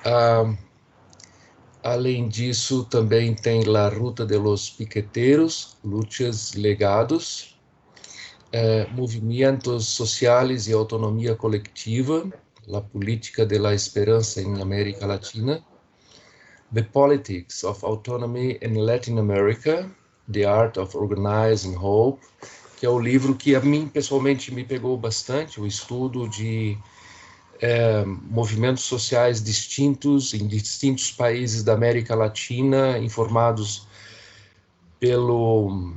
Ah, além disso, também tem La Ruta de los Piqueteros, Luchas Legados, Movimentos Sociales e Autonomia Colectiva, La Política de la Esperança em América Latina, The Politics of Autonomy in Latin America, The Art of Organizing Hope, que é o livro que a mim pessoalmente me pegou bastante, o estudo de movimentos sociais distintos em distintos países da América Latina, informados pelo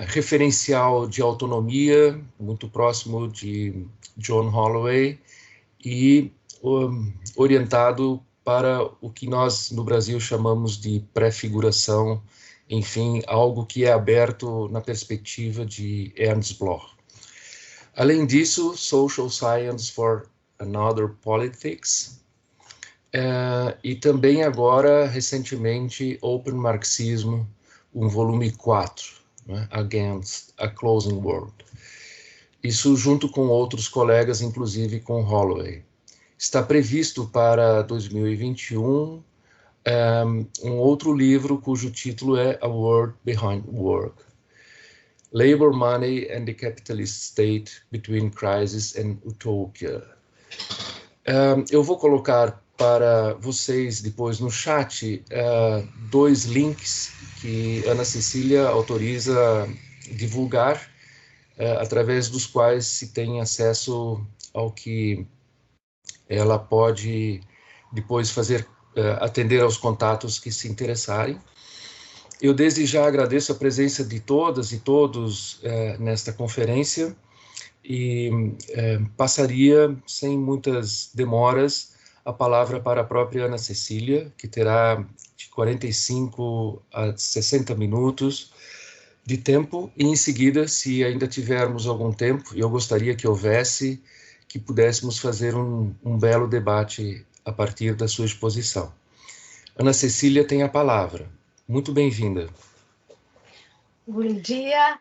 referencial de autonomia, muito próximo de John Holloway, e orientado para o que nós no Brasil chamamos de prefiguração, enfim, algo que é aberto na perspectiva de Ernst Bloch. Além disso, Social Science for Another Politics, e também agora, recentemente, Open Marxismo, volume 4, né, Against a Closing World. Isso junto com outros colegas, inclusive com Holloway. Está previsto para 2021 outro livro cujo título é A World Behind Work. Labor Money and the Capitalist State Between Crisis and Utopia. Eu vou colocar para vocês depois no chat 2 links que Ana Cecília autoriza divulgar, através dos quais se tem acesso ao que ela pode depois fazer, atender aos contatos que se interessarem. Eu desde já agradeço a presença de todas e todos nesta conferência e passaria, sem muitas demoras, a palavra para a própria Ana Cecília, que terá de 45 a 60 minutos de tempo, e em seguida, se ainda tivermos algum tempo, eu gostaria que houvesse, que pudéssemos fazer um belo debate a partir da sua exposição. Ana Cecília tem a palavra. Muito bem-vinda. Buen día.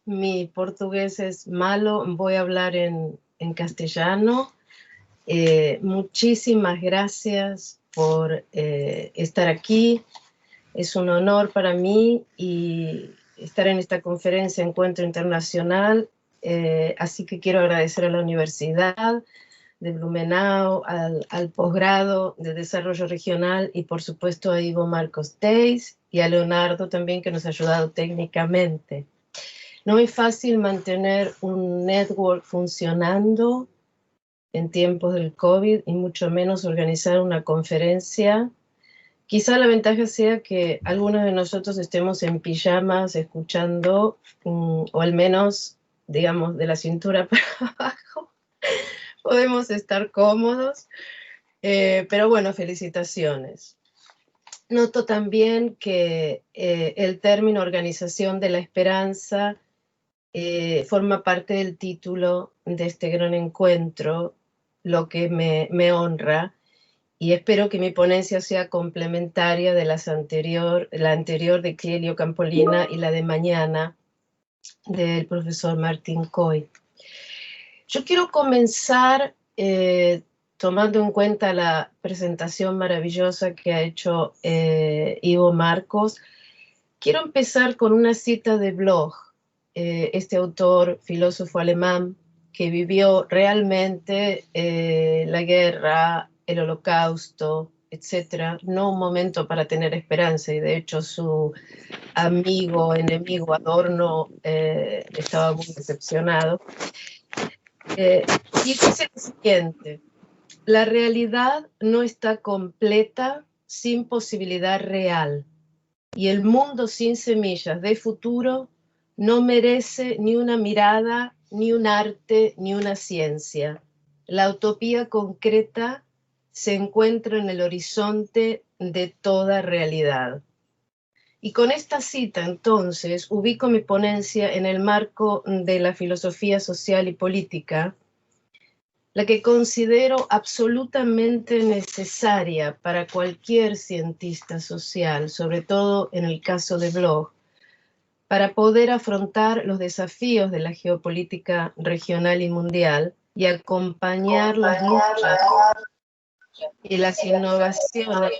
Mi portugués es malo, voy a hablar en castellano. Muchísimas gracias por estar aquí. Es un honor para mí y estar en esta conferencia Encuentro Internacional. Así que quiero agradecer a la Universidad de Blumenau, al posgrado de Desarrollo Regional y por supuesto a Ivo Marcos Teis y a Leonardo también, que nos ha ayudado técnicamente. No es fácil mantener un network funcionando en tiempos del COVID y mucho menos organizar una conferencia. Quizá la ventaja sea que algunos de nosotros estemos en pijamas escuchando, o al menos, digamos, de la cintura para abajo. Podemos estar cómodos, pero bueno, felicitaciones. Noto también que el término Organización de la Esperanza forma parte del título de este gran encuentro, lo que me honra, y espero que mi ponencia sea complementaria de la anterior de Clelio Campolina y la de mañana del profesor Martín Coy. Yo quiero comenzar tomando en cuenta la presentación maravillosa que ha hecho Ivo Marcos. Quiero empezar con una cita de Bloch, este autor, filósofo alemán, que vivió realmente la guerra, el holocausto, etc. No un momento para tener esperanza, y de hecho su enemigo Adorno estaba muy decepcionado. Y dice lo siguiente: la realidad no está completa sin posibilidad real, y el mundo sin semillas de futuro no merece ni una mirada, ni un arte, ni una ciencia. La utopía concreta se encuentra en el horizonte de toda realidad. Y con esta cita, entonces, ubico mi ponencia en el marco de la filosofía social y política, la que considero absolutamente necesaria para cualquier cientista social, sobre todo en el caso de Bloch, para poder afrontar los desafíos de la geopolítica regional y mundial y acompañar las luchas y las innovaciones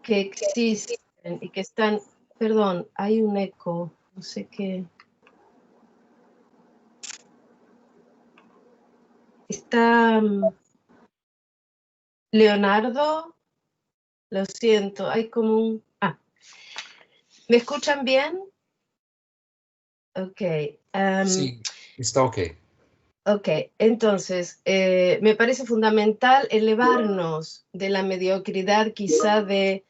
que existen y que están, perdón, hay un eco, no sé qué. Está Leonardo, lo siento, hay como un... Ah, ¿me escuchan bien? Ok. Sí, está ok. Ok, entonces, me parece fundamental elevarnos de la mediocridad quizá de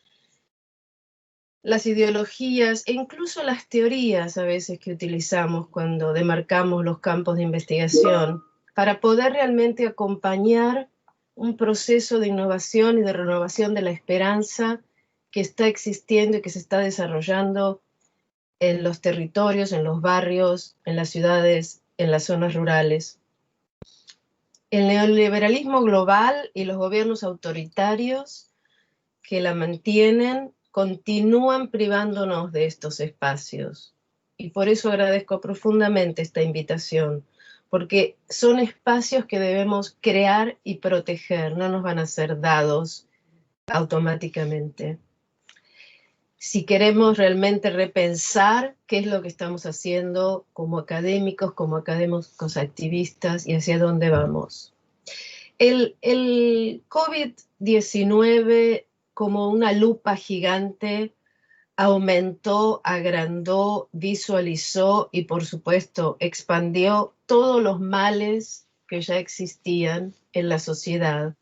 las ideologías e incluso las teorías a veces que utilizamos cuando demarcamos los campos de investigación para poder realmente acompañar un proceso de innovación y de renovación de la esperanza que está existiendo y que se está desarrollando en los territorios, en los barrios, en las ciudades, en las zonas rurales. El neoliberalismo global y los gobiernos autoritarios que la mantienen continúan privándonos de estos espacios. Y por eso agradezco profundamente esta invitación, porque son espacios que debemos crear y proteger, no nos van a ser dados automáticamente. Si queremos realmente repensar qué es lo que estamos haciendo como académicos activistas y hacia dónde vamos. El COVID-19 como una lupa gigante aumentó, agrandó, visualizó y por supuesto expandió todos los males que ya existían en la sociedad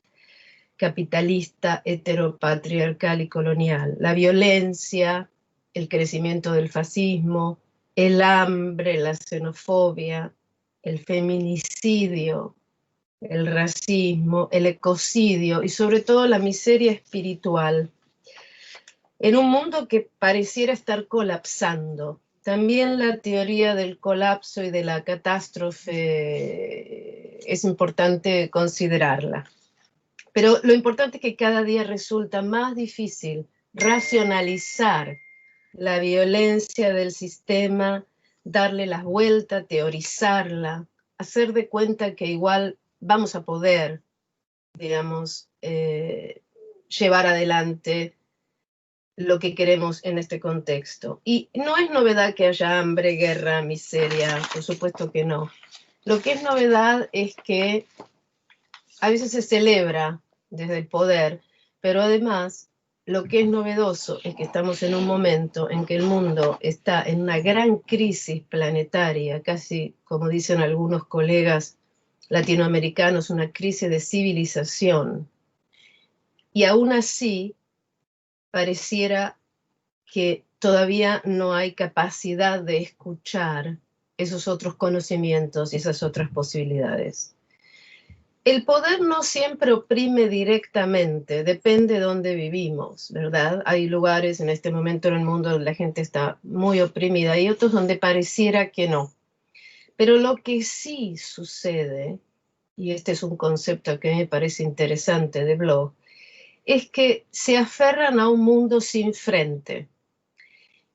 capitalista, heteropatriarcal y colonial. La violencia, el crecimiento del fascismo, el hambre, la xenofobia, el feminicidio, el racismo, el ecocidio y sobre todo la miseria espiritual. En un mundo que pareciera estar colapsando. También la teoría del colapso y de la catástrofe es importante considerarla. Pero lo importante es que cada día resulta más difícil racionalizar la violencia del sistema, darle la vuelta, teorizarla, hacer de cuenta que igual vamos a poder, digamos, llevar adelante lo que queremos en este contexto. Y no es novedad que haya hambre, guerra, miseria, por supuesto que no. Lo que es novedad es que a veces se celebra desde el poder, pero además lo que es novedoso es que estamos en un momento en que el mundo está en una gran crisis planetaria, casi como dicen algunos colegas latinoamericanos, una crisis de civilización. Y aún así pareciera que todavía no hay capacidad de escuchar esos otros conocimientos y esas otras posibilidades. El poder no siempre oprime directamente, depende de dónde vivimos, ¿verdad? Hay lugares en este momento en el mundo donde la gente está muy oprimida y otros donde pareciera que no. Pero lo que sí sucede, y este es un concepto que me parece interesante de Bloch, es que se aferran a un mundo sin frente.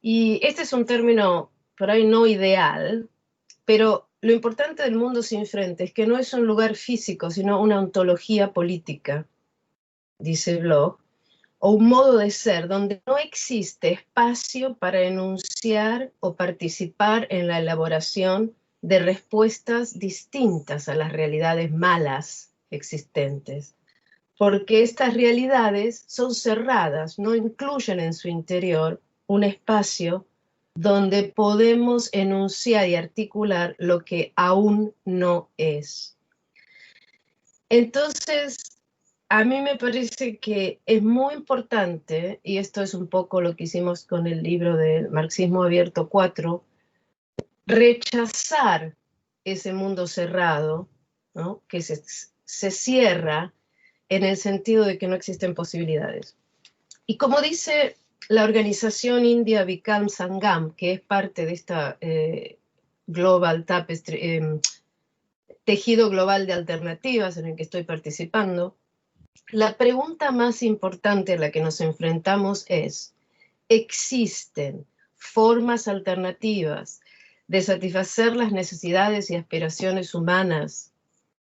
Y este es un término por ahí no ideal, pero lo importante del mundo sin frente es que no es un lugar físico, sino una ontología política, dice Bloch, o un modo de ser donde no existe espacio para enunciar o participar en la elaboración de respuestas distintas a las realidades malas existentes. Porque estas realidades son cerradas, no incluyen en su interior un espacio donde podemos enunciar y articular lo que aún no es. Entonces, a mí me parece que es muy importante, y esto es un poco lo que hicimos con el libro del Marxismo Abierto 4, rechazar ese mundo cerrado, ¿no? Que se cierra en el sentido de que no existen posibilidades. Y como dice la organización india Vikram Sangam, que es parte de esta Global Tapestry, tejido global de alternativas en el que estoy participando, la pregunta más importante a la que nos enfrentamos es, ¿existen formas alternativas de satisfacer las necesidades y aspiraciones humanas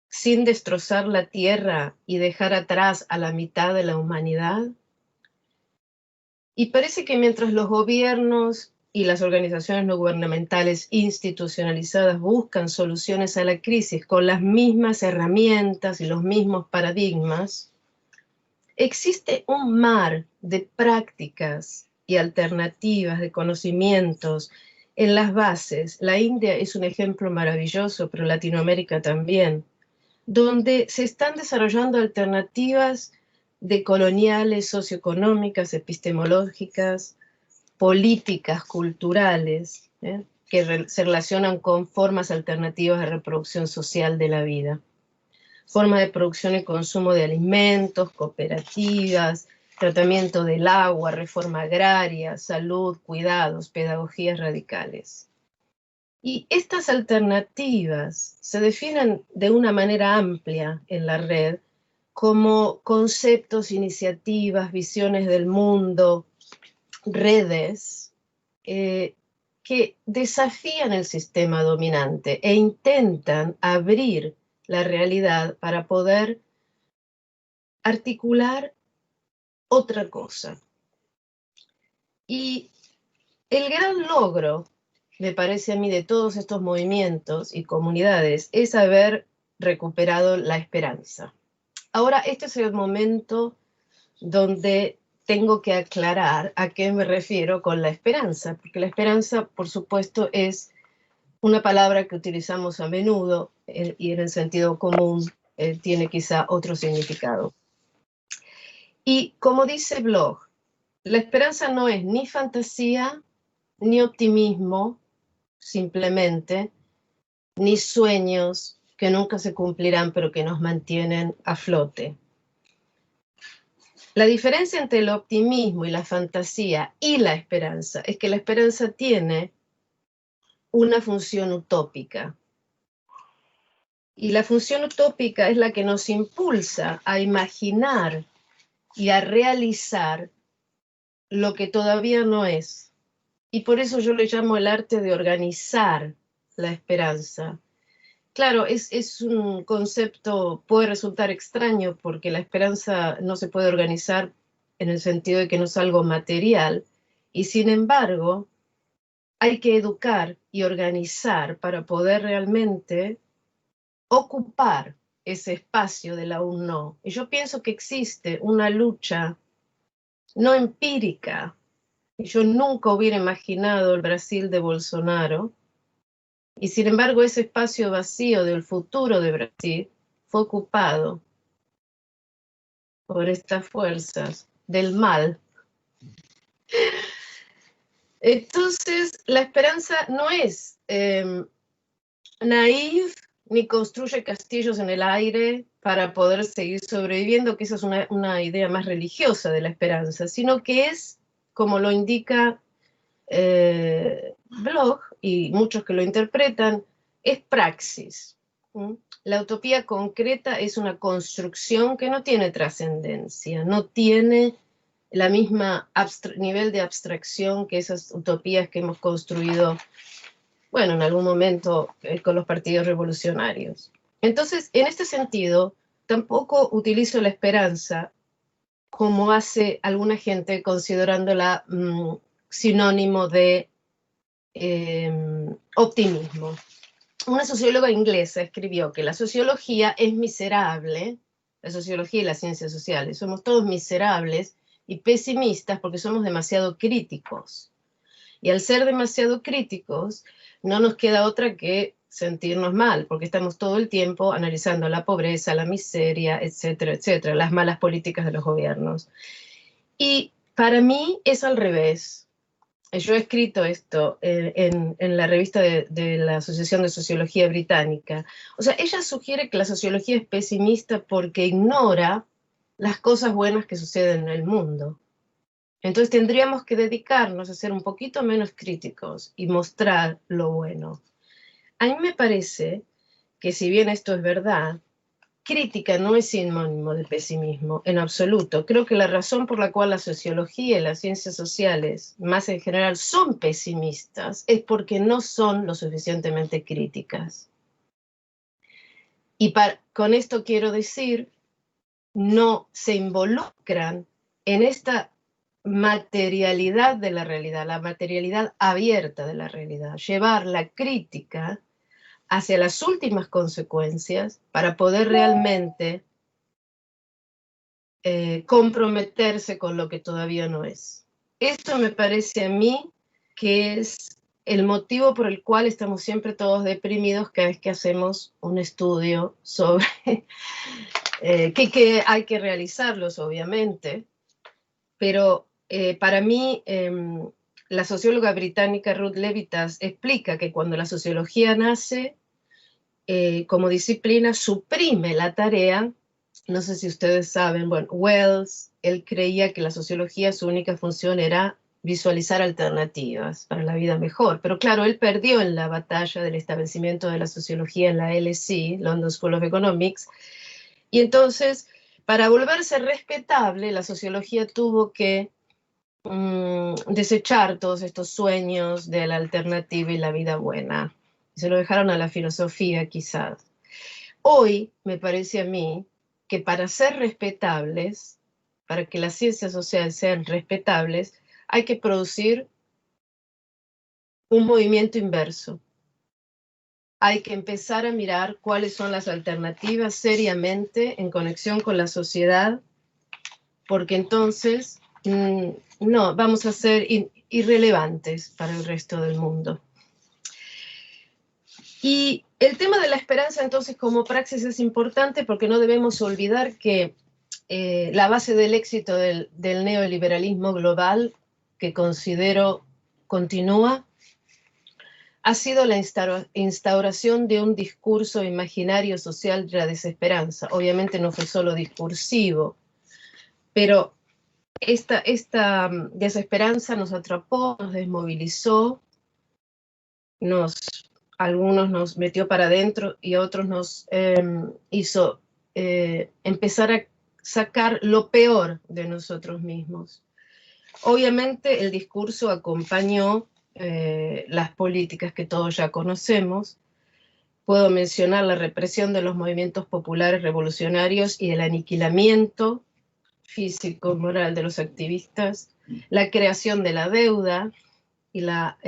sin destrozar la tierra y dejar atrás a la mitad de la humanidad? Y parece que mientras los gobiernos y las organizaciones no gubernamentales institucionalizadas buscan soluciones a la crisis con las mismas herramientas y los mismos paradigmas, existe un mar de prácticas y alternativas de conocimientos en las bases. La India es un ejemplo maravilloso, pero Latinoamérica también, donde se están desarrollando alternativas decoloniales, socioeconómicas, epistemológicas, políticas, culturales, que se relacionan con formas alternativas de reproducción social de la vida. Formas de producción y consumo de alimentos, cooperativas, tratamiento del agua, reforma agraria, salud, cuidados, pedagogías radicales. Y estas alternativas se definen de una manera amplia en la red como conceptos, iniciativas, visiones del mundo, redes que desafían el sistema dominante e intentan abrir la realidad para poder articular otra cosa. Y el gran logro, me parece a mí, de todos estos movimientos y comunidades es haber recuperado la esperanza. Ahora, este es el momento donde tengo que aclarar a qué me refiero con la esperanza, porque la esperanza, por supuesto, es una palabra que utilizamos a menudo y en el sentido común tiene quizá otro significado. Y como dice Bloch, la esperanza no es ni fantasía, ni optimismo, simplemente, ni sueños que nunca se cumplirán, pero que nos mantienen a flote. La diferencia entre el optimismo y la fantasía y la esperanza es que la esperanza tiene una función utópica. Y la función utópica es la que nos impulsa a imaginar y a realizar lo que todavía no es. Y por eso yo le llamo el arte de organizar la esperanza. Claro, es un concepto, puede resultar extraño porque la esperanza no se puede organizar en el sentido de que no es algo material, y sin embargo hay que educar y organizar para poder realmente ocupar ese espacio del aún no. Y yo pienso que existe una lucha no empírica. Yo nunca hubiera imaginado el Brasil de Bolsonaro, y sin embargo ese espacio vacío del futuro de Brasil fue ocupado por estas fuerzas del mal. Entonces, la esperanza no es naïve ni construye castillos en el aire para poder seguir sobreviviendo, que esa es una idea más religiosa de la esperanza, sino que es, como lo indica Bloch y muchos que lo interpretan, es praxis. La utopía concreta es una construcción que no tiene trascendencia, no tiene la misma nivel de abstracción que esas utopías que hemos construido, bueno, en algún momento con los partidos revolucionarios. Entonces, en este sentido, tampoco utilizo la esperanza como hace alguna gente considerándola sinónimo de optimismo. Una socióloga inglesa escribió que la sociología es miserable, la sociología y las ciencias sociales, somos todos miserables y pesimistas porque somos demasiado críticos. Y al ser demasiado críticos, no nos queda otra que sentirnos mal, porque estamos todo el tiempo analizando la pobreza, la miseria, etcétera, etcétera, las malas políticas de los gobiernos. Y para mí es al revés. Yo he escrito esto en la revista de la Asociación de Sociología Británica. O sea, ella sugiere que la sociología es pesimista porque ignora las cosas buenas que suceden en el mundo. Entonces tendríamos que dedicarnos a ser un poquito menos críticos y mostrar lo bueno. A mí me parece que si bien esto es verdad, crítica no es sinónimo de pesimismo, en absoluto. Creo que la razón por la cual la sociología y las ciencias sociales, más en general, son pesimistas es porque no son lo suficientemente críticas. Y con esto quiero decir, no se involucran en esta materialidad de la realidad, la materialidad abierta de la realidad, llevar la crítica hacia las últimas consecuencias para poder realmente comprometerse con lo que todavía no es. Esto me parece a mí que es el motivo por el cual estamos siempre todos deprimidos cada vez que hacemos un estudio sobre que hay que realizarlos, obviamente, pero para mí la socióloga británica Ruth Levitas explica que cuando la sociología nace como disciplina suprime la tarea. No sé si ustedes saben, bueno, Wells, él creía que la sociología, su única función era visualizar alternativas para la vida mejor, pero claro, él perdió en la batalla del establecimiento de la sociología en la LSE, London School of Economics, y entonces, para volverse respetable, la sociología tuvo que desechar todos estos sueños de la alternativa y la vida buena. Se lo dejaron a la filosofía, quizás. Hoy, me parece a mí, que para ser respetables, para que las ciencias sociales sean respetables, hay que producir un movimiento inverso. Hay que empezar a mirar cuáles son las alternativas seriamente en conexión con la sociedad, porque entonces no, vamos a ser irrelevantes para el resto del mundo. Y el tema de la esperanza entonces como praxis es importante porque no debemos olvidar que la base del éxito del neoliberalismo global, que considero continúa, ha sido la instauración de un discurso imaginario social de la desesperanza. Obviamente no fue solo discursivo, pero esta desesperanza nos atrapó, nos desmovilizó, algunos nos metió para adentro y otros nos hizo empezar a sacar lo peor de nosotros mismos. Obviamente el discurso acompañó las políticas que todos ya conocemos. Puedo mencionar la represión de los movimientos populares revolucionarios y el aniquilamiento físico y moral de los activistas, la creación de la deuda y la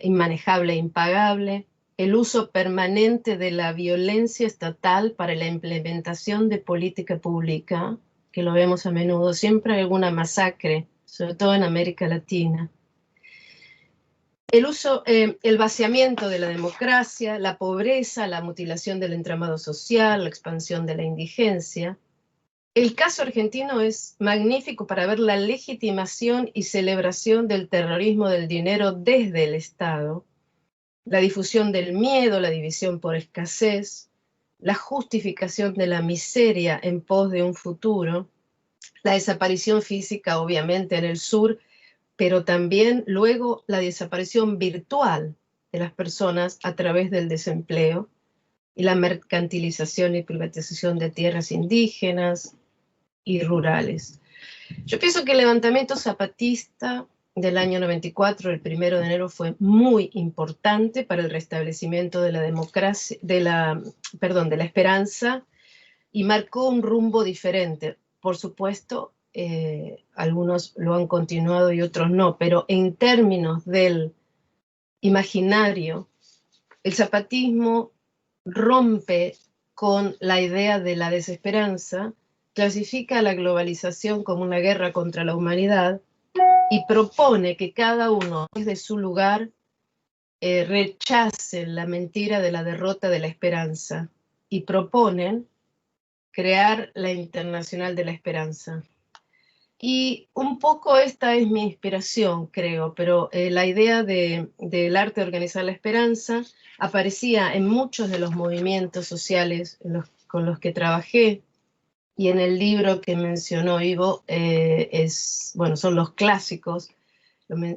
inmanejable e impagable, el uso permanente de la violencia estatal para la implementación de política pública, que lo vemos a menudo, siempre hay alguna masacre, sobre todo en América Latina. El vaciamiento de la democracia, la pobreza, la mutilación del entramado social, la expansión de la indigencia. El caso argentino es magnífico para ver la legitimación y celebración del terrorismo del dinero desde el Estado, la difusión del miedo, la división por escasez, la justificación de la miseria en pos de un futuro, la desaparición física, obviamente, en el sur, pero también luego la desaparición virtual de las personas a través del desempleo y la mercantilización y privatización de tierras indígenas y rurales. Yo pienso que el levantamiento zapatista del año 94, el 1 de enero, fue muy importante para el restablecimiento de la democracia, de la esperanza, y marcó un rumbo diferente. Por supuesto, algunos lo han continuado y otros no, pero en términos del imaginario, el zapatismo rompe con la idea de la desesperanza, clasifica la globalización como una guerra contra la humanidad y propone que cada uno desde su lugar rechace la mentira de la derrota de la esperanza y proponen crear la Internacional de la Esperanza. Y un poco esta es mi inspiración, creo, pero la idea del arte de organizar la esperanza aparecía en muchos de los movimientos sociales con los que trabajé, y en el libro que mencionó Ivo son los clásicos,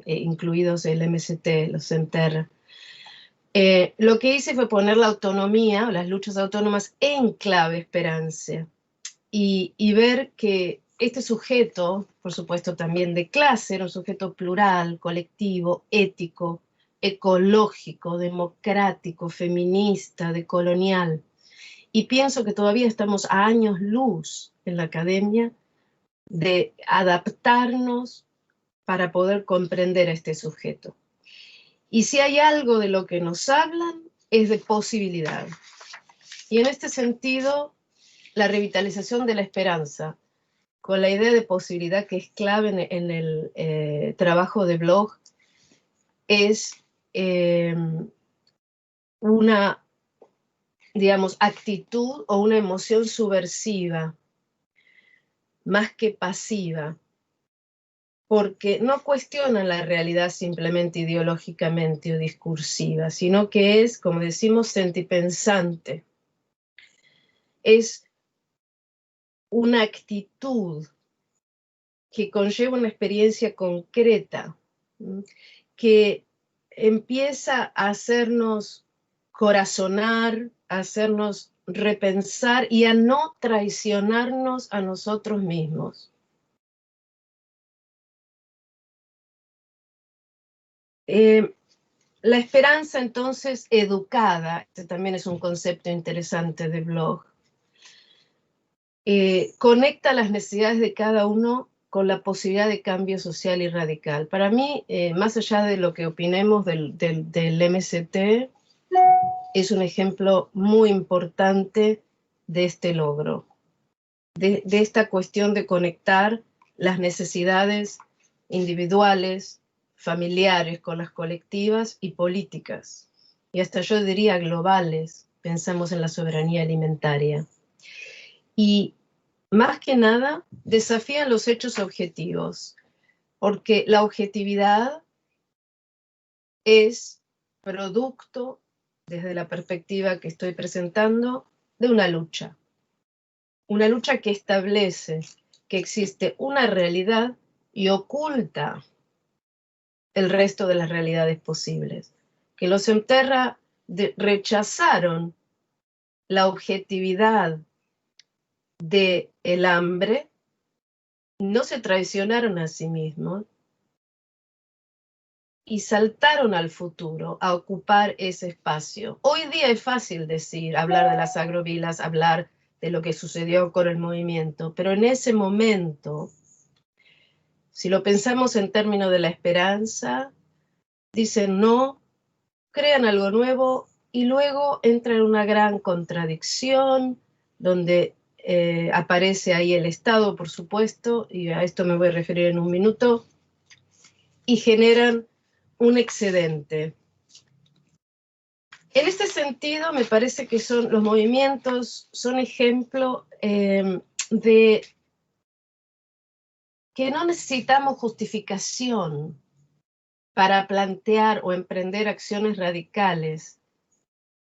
incluidos el MST, los Semterra. Lo que hice fue poner la autonomía, las luchas autónomas, en clave esperanza, y ver que este sujeto, por supuesto también de clase, era un sujeto plural, colectivo, ético, ecológico, democrático, feminista, decolonial, Y pienso que todavía estamos a años luz en la academia de adaptarnos para poder comprender a este sujeto. Y si hay algo de lo que nos hablan, es de posibilidad. Y en este sentido, la revitalización de la esperanza, con la idea de posibilidad que es clave en el trabajo de Bloch, es una, digamos, actitud o una emoción subversiva, más que pasiva, porque no cuestiona la realidad simplemente ideológicamente o discursiva, sino que es, como decimos, sentipensante. Es una actitud que conlleva una experiencia concreta, que empieza a hacernos corazonar, a hacernos repensar y a no traicionarnos a nosotros mismos. La esperanza, entonces, educada, este también es un concepto interesante de Bloch, conecta las necesidades de cada uno con la posibilidad de cambio social y radical. Para mí, más allá de lo que opinemos del MST, es un ejemplo muy importante de este logro, de esta cuestión de conectar las necesidades individuales, familiares, con las colectivas y políticas, y hasta yo diría globales. Pensamos en la soberanía alimentaria. Y más que nada desafían los hechos objetivos, porque la objetividad es producto, desde la perspectiva que estoy presentando, de una lucha que establece que existe una realidad y oculta el resto de las realidades posibles. Que los Semterra rechazaron la objetividad del hambre, no se traicionaron a sí mismos y saltaron al futuro a ocupar ese espacio. Hoy día es fácil decir, hablar de las agrovilas, hablar de lo que sucedió con el movimiento, pero en ese momento, si lo pensamos en términos de la esperanza, dicen no, crean algo nuevo y luego entra en una gran contradicción donde aparece ahí el Estado, por supuesto, y a esto me voy a referir en un minuto, y generan un excedente. En este sentido, me parece que los movimientos son ejemplo de que no necesitamos justificación para plantear o emprender acciones radicales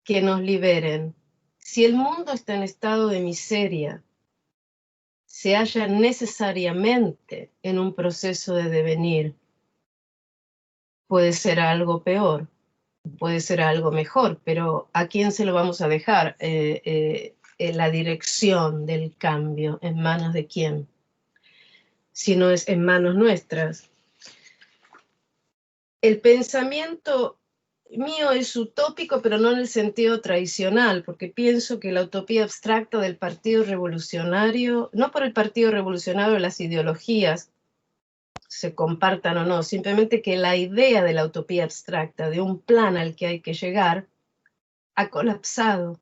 que nos liberen. Si el mundo está en estado de miseria, se halla necesariamente en un proceso de devenir. Puede ser algo peor, puede ser algo mejor, pero ¿a quién se lo vamos a dejar? La dirección del cambio, ¿en manos de quién? Si no es en manos nuestras. El pensamiento mío es utópico, pero no en el sentido tradicional, porque pienso que la utopía abstracta del Partido Revolucionario, no por el Partido Revolucionario las ideologías se compartan o no, simplemente que la idea de la utopía abstracta, de un plan al que hay que llegar, ha colapsado.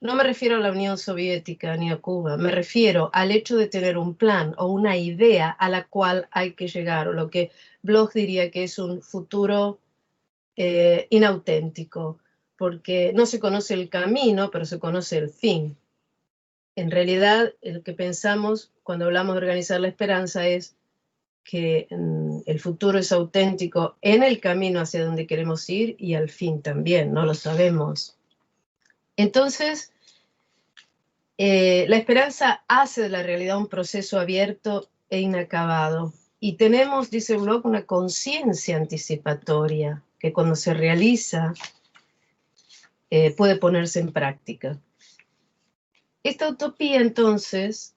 No me refiero a la Unión Soviética ni a Cuba, me refiero al hecho de tener un plan o una idea a la cual hay que llegar, o lo que Bloch diría que es un futuro inauténtico, porque no se conoce el camino, pero se conoce el fin. En realidad, lo que pensamos cuando hablamos de organizar la esperanza es que el futuro es auténtico en el camino hacia donde queremos ir y al fin también, no lo sabemos. Entonces, la esperanza hace de la realidad un proceso abierto e inacabado. Y tenemos, dice Bloch, una conciencia anticipatoria que cuando se realiza puede ponerse en práctica. Esta utopía, entonces,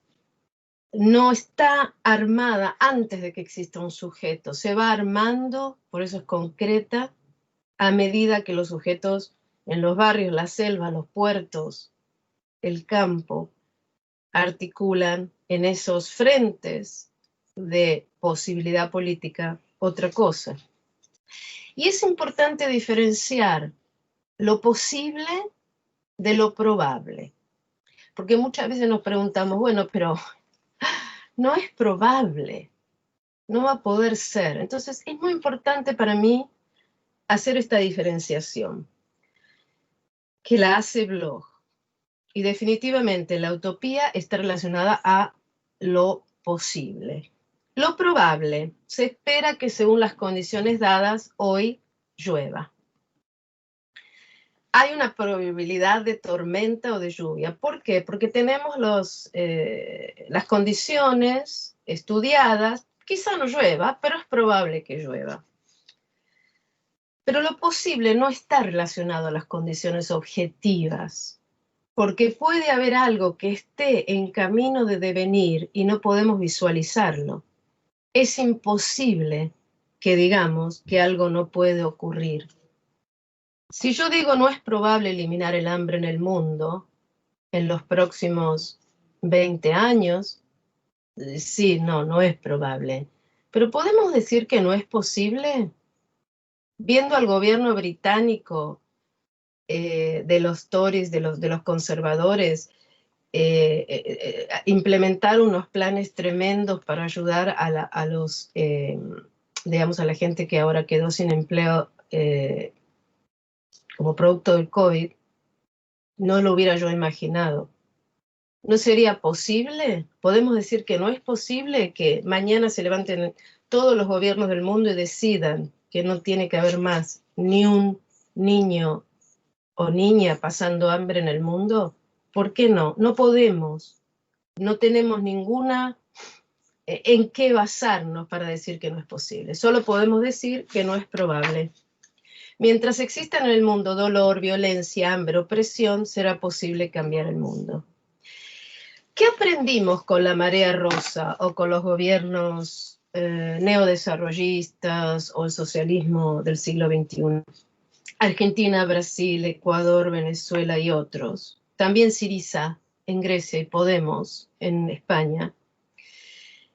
no está armada antes de que exista un sujeto. Se va armando, por eso es concreta, a medida que los sujetos en los barrios, las selvas, los puertos, el campo articulan en esos frentes de posibilidad política otra cosa. Y es importante diferenciar lo posible de lo probable. Porque muchas veces nos preguntamos, bueno, pero no es probable, no va a poder ser. Entonces es muy importante para mí hacer esta diferenciación, que la hace Bloch. Y definitivamente la utopía está relacionada a lo posible. Lo probable, se espera que según las condiciones dadas hoy llueva. Hay una probabilidad de tormenta o de lluvia. ¿Por qué? Porque tenemos las condiciones estudiadas. Quizá no llueva, pero es probable que llueva. Pero lo posible no está relacionado a las condiciones objetivas, porque puede haber algo que esté en camino de devenir y no podemos visualizarlo. Es imposible que digamos que algo no puede ocurrir. Si yo digo no es probable eliminar el hambre en el mundo en los próximos 20 años, sí, no es probable. Pero ¿podemos decir que no es posible? Viendo al gobierno británico, de los Tories, de los conservadores, implementar unos planes tremendos para ayudar a la gente que ahora quedó sin empleo como producto del COVID, no lo hubiera yo imaginado. ¿No sería posible? ¿Podemos decir que no es posible que mañana se levanten todos los gobiernos del mundo y decidan que no tiene que haber más ni un niño o niña pasando hambre en el mundo? ¿Por qué no? No podemos. No tenemos ninguna en qué basarnos para decir que no es posible. Solo podemos decir que no es probable. Mientras exista en el mundo dolor, violencia, hambre, opresión, será posible cambiar el mundo. ¿Qué aprendimos con la marea rosa o con los gobiernos neodesarrollistas o el socialismo del siglo XXI? Argentina, Brasil, Ecuador, Venezuela y otros. También Syriza en Grecia y Podemos en España.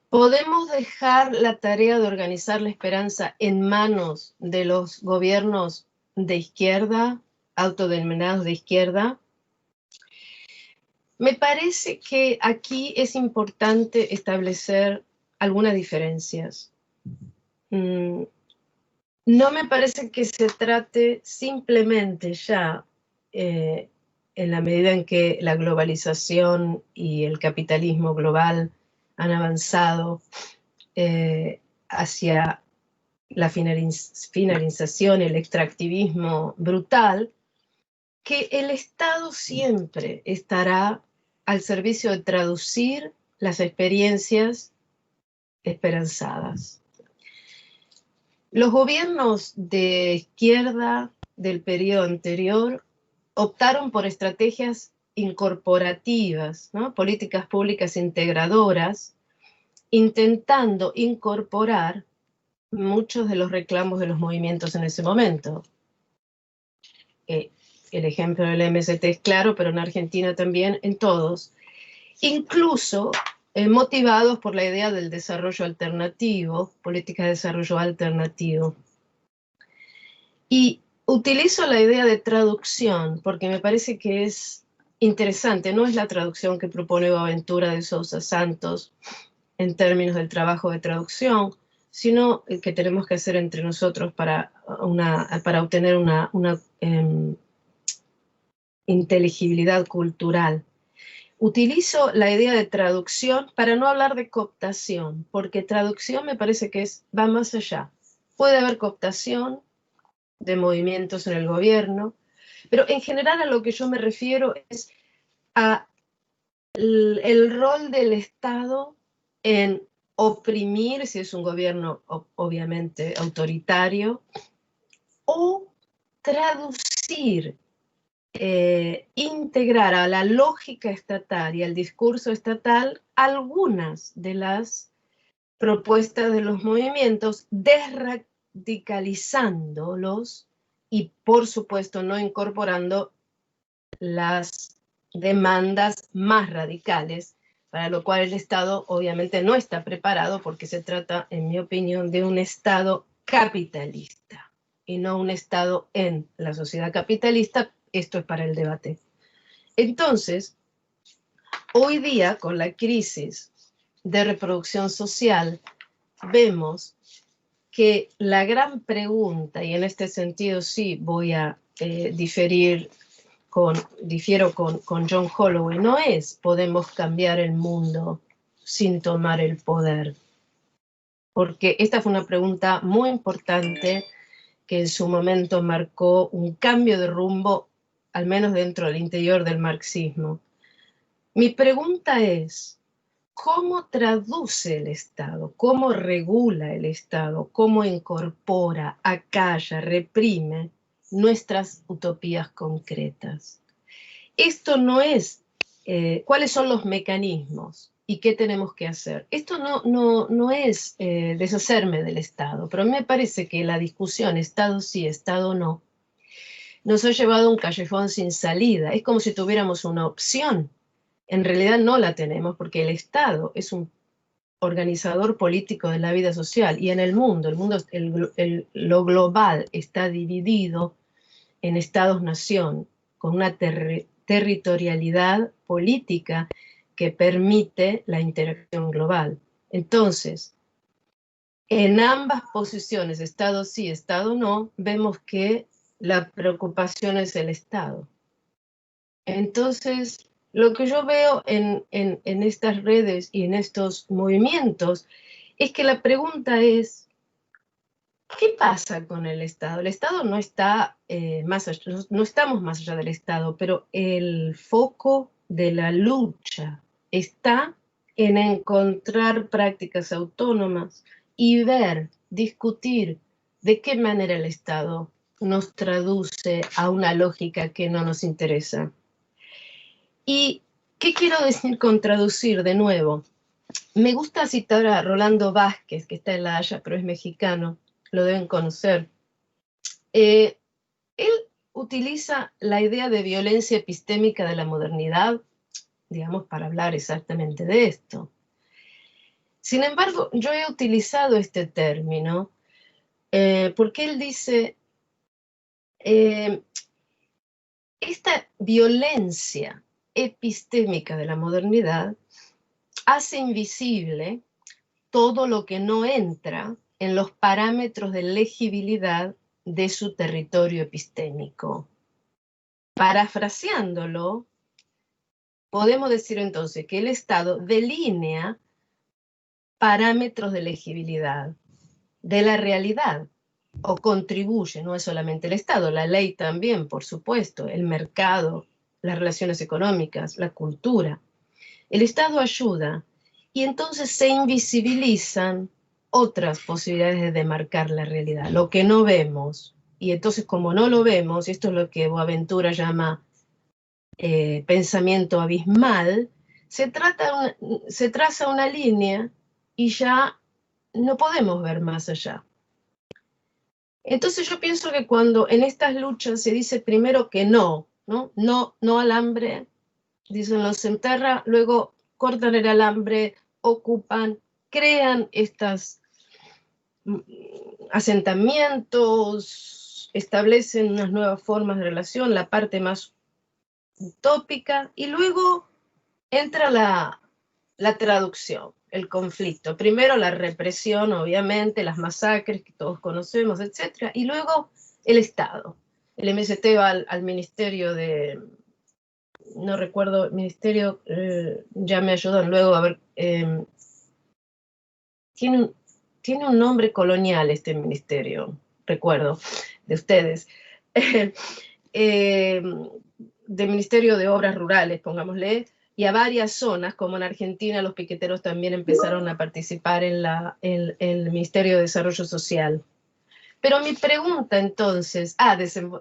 ¿Podemos dejar la tarea de organizar la esperanza en manos de los gobiernos de izquierda, autodenominados de izquierda? Me parece que aquí es importante establecer algunas diferencias. No me parece que se trate simplemente ya, en la medida en que la globalización y el capitalismo global han avanzado hacia la finalización, el extractivismo brutal, que el Estado siempre estará al servicio de traducir las experiencias esperanzadas. Los gobiernos de izquierda del periodo anterior optaron por estrategias incorporativas, ¿no? Políticas públicas integradoras, intentando incorporar muchos de los reclamos de los movimientos en ese momento. El ejemplo del MST es claro, pero en Argentina también, en todos, incluso motivados por la idea del desarrollo alternativo, políticas de desarrollo alternativo. Y utilizo la idea de traducción porque me parece que es interesante, no es la traducción que propone Boaventura de Sousa Santos en términos del trabajo de traducción, sino el que tenemos que hacer entre nosotros para obtener una inteligibilidad cultural. Utilizo la idea de traducción para no hablar de cooptación, porque traducción me parece que va más allá. Puede haber cooptación de movimientos en el gobierno, pero en general a lo que yo me refiero es a el rol del Estado en oprimir, si es un gobierno obviamente autoritario, o traducir, integrar a la lógica estatal y al discurso estatal algunas de las propuestas de los movimientos, desradicalizándolos y, por supuesto, no incorporando las demandas más radicales, para lo cual el Estado obviamente no está preparado, porque se trata, en mi opinión, de un Estado capitalista y no un Estado en la sociedad capitalista. Esto es para el debate. Entonces, hoy día, con la crisis de reproducción social, vemos que la gran pregunta, y en este sentido sí voy a difiero con John Holloway, no es podemos cambiar el mundo sin tomar el poder, porque esta fue una pregunta muy importante que en su momento marcó un cambio de rumbo, al menos dentro del interior del marxismo. Mi pregunta es, ¿cómo traduce el Estado? ¿Cómo regula el Estado? ¿Cómo incorpora, acalla, reprime nuestras utopías concretas? Esto no es cuáles son los mecanismos y qué tenemos que hacer. Esto no es deshacerme del Estado, pero a mí me parece que la discusión Estado sí, Estado no, nos ha llevado a un callejón sin salida. Es como si tuviéramos una opción. En realidad no la tenemos, porque el Estado es un organizador político de la vida social, y en el mundo lo global está dividido en estados-nación, con una territorialidad política que permite la interacción global. Entonces, en ambas posiciones, Estado sí, Estado no, vemos que la preocupación es el Estado. Entonces, lo que yo veo en estas redes y en estos movimientos es que la pregunta es, ¿qué pasa con el Estado? El Estado no está más allá, no estamos más allá del Estado, pero el foco de la lucha está en encontrar prácticas autónomas y ver, discutir de qué manera el Estado nos traduce a una lógica que no nos interesa. ¿Y qué quiero decir con traducir de nuevo? Me gusta citar a Rolando Vázquez, que está en La Haya, pero es mexicano, lo deben conocer. Él utiliza la idea de violencia epistémica de la modernidad, digamos, para hablar exactamente de esto. Sin embargo, yo he utilizado este término porque él dice, esta violencia epistémica de la modernidad hace invisible todo lo que no entra en los parámetros de legibilidad de su territorio epistémico. Parafraseándolo, podemos decir entonces que el Estado delinea parámetros de legibilidad de la realidad, o contribuye, no es solamente el Estado, la ley también, por supuesto, el mercado, las relaciones económicas, la cultura. El Estado ayuda, y entonces se invisibilizan otras posibilidades de demarcar la realidad, lo que no vemos. Y entonces, como no lo vemos, y esto es lo que Boaventura llama pensamiento abismal, se traza una línea y ya no podemos ver más allá. Entonces yo pienso que cuando en estas luchas se dice primero que no al hambre, dicen los enterra, luego cortan el alambre, ocupan, crean estos asentamientos, establecen unas nuevas formas de relación, la parte más utópica, y luego entra la traducción, el conflicto. Primero la represión, obviamente, las masacres que todos conocemos, etc. Y luego el Estado. El MST va al Ministerio de... no recuerdo, el Ministerio, ya me ayudan luego a ver... tiene un nombre colonial este ministerio, recuerdo, de ustedes. Del Ministerio de Obras Rurales, pongámosle, y a varias zonas, como en Argentina los piqueteros también empezaron a participar en el Ministerio de Desarrollo Social. Pero mi pregunta entonces,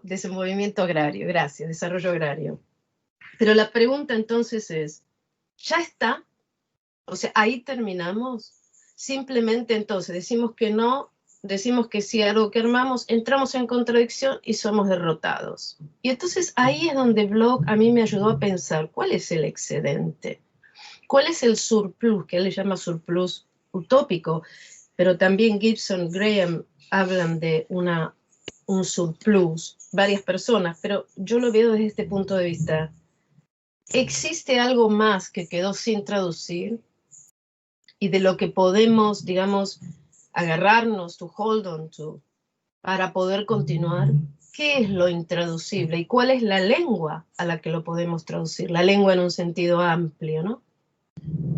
desenvolvimiento agrario, gracias, desarrollo agrario. Pero la pregunta entonces es, ¿ya está? O sea, ahí terminamos. Simplemente entonces decimos que no, decimos que sí a algo que armamos, entramos en contradicción y somos derrotados. Y entonces ahí es donde Bloch a mí me ayudó a pensar, ¿cuál es el excedente? ¿Cuál es el surplus, que él le llama surplus utópico? Pero también Gibson, Graham hablan de un surplus, varias personas, pero yo lo veo desde este punto de vista. ¿Existe algo más que quedó sin traducir y de lo que podemos, digamos, agarrarnos, to hold on to, para poder continuar? ¿Qué es lo intraducible y cuál es la lengua a la que lo podemos traducir? La lengua en un sentido amplio, ¿no?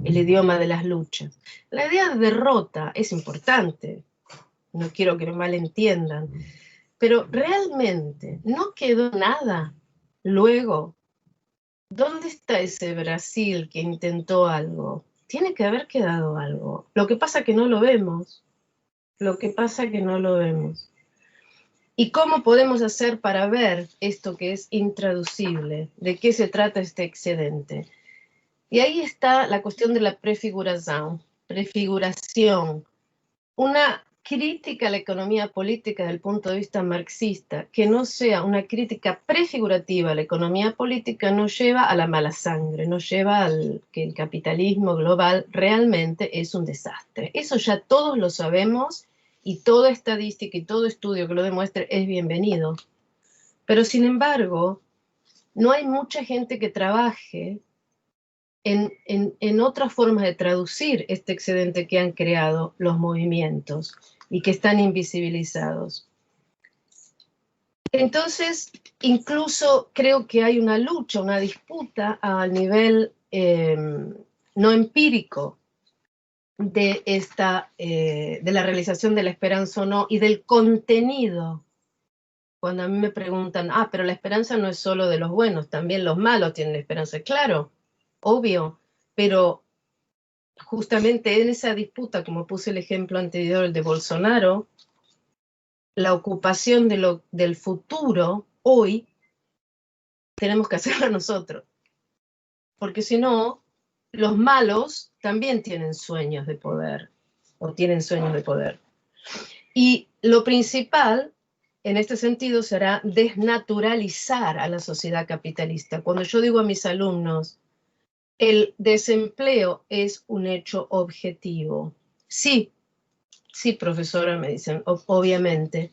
El idioma de las luchas. La idea de derrota es importante, no quiero que me malentiendan, pero realmente no quedó nada. Luego, ¿dónde está ese Brasil que intentó algo? Tiene que haber quedado algo. Lo que pasa es que no lo vemos. Lo que pasa es que no lo vemos. ¿Y cómo podemos hacer para ver esto que es intraducible? ¿De qué se trata este excedente? Y ahí está la cuestión de la prefiguración. Prefiguración. Una crítica a la economía política desde el punto de vista marxista, que no sea una crítica prefigurativa a la economía política, no lleva a la mala sangre, no lleva al que el capitalismo global realmente es un desastre. Eso ya todos lo sabemos y toda estadística y todo estudio que lo demuestre es bienvenido. Pero sin embargo, no hay mucha gente que trabaje en otras formas de traducir este excedente que han creado los movimientos y que están invisibilizados. Entonces, incluso creo que hay una lucha, una disputa a nivel no empírico de la realización de la esperanza o no, y del contenido. Cuando a mí me preguntan, pero la esperanza no es solo de los buenos, también los malos tienen esperanza. Claro, obvio, pero justamente en esa disputa, como puse el ejemplo anterior, el de Bolsonaro, la ocupación del futuro, hoy, tenemos que hacerla nosotros. Porque si no, los malos también tienen sueños de poder, o tienen sueños de poder. Y lo principal, en este sentido, será desnaturalizar a la sociedad capitalista. Cuando yo digo a mis alumnos, el desempleo es un hecho objetivo. Sí, profesora, me dicen, obviamente.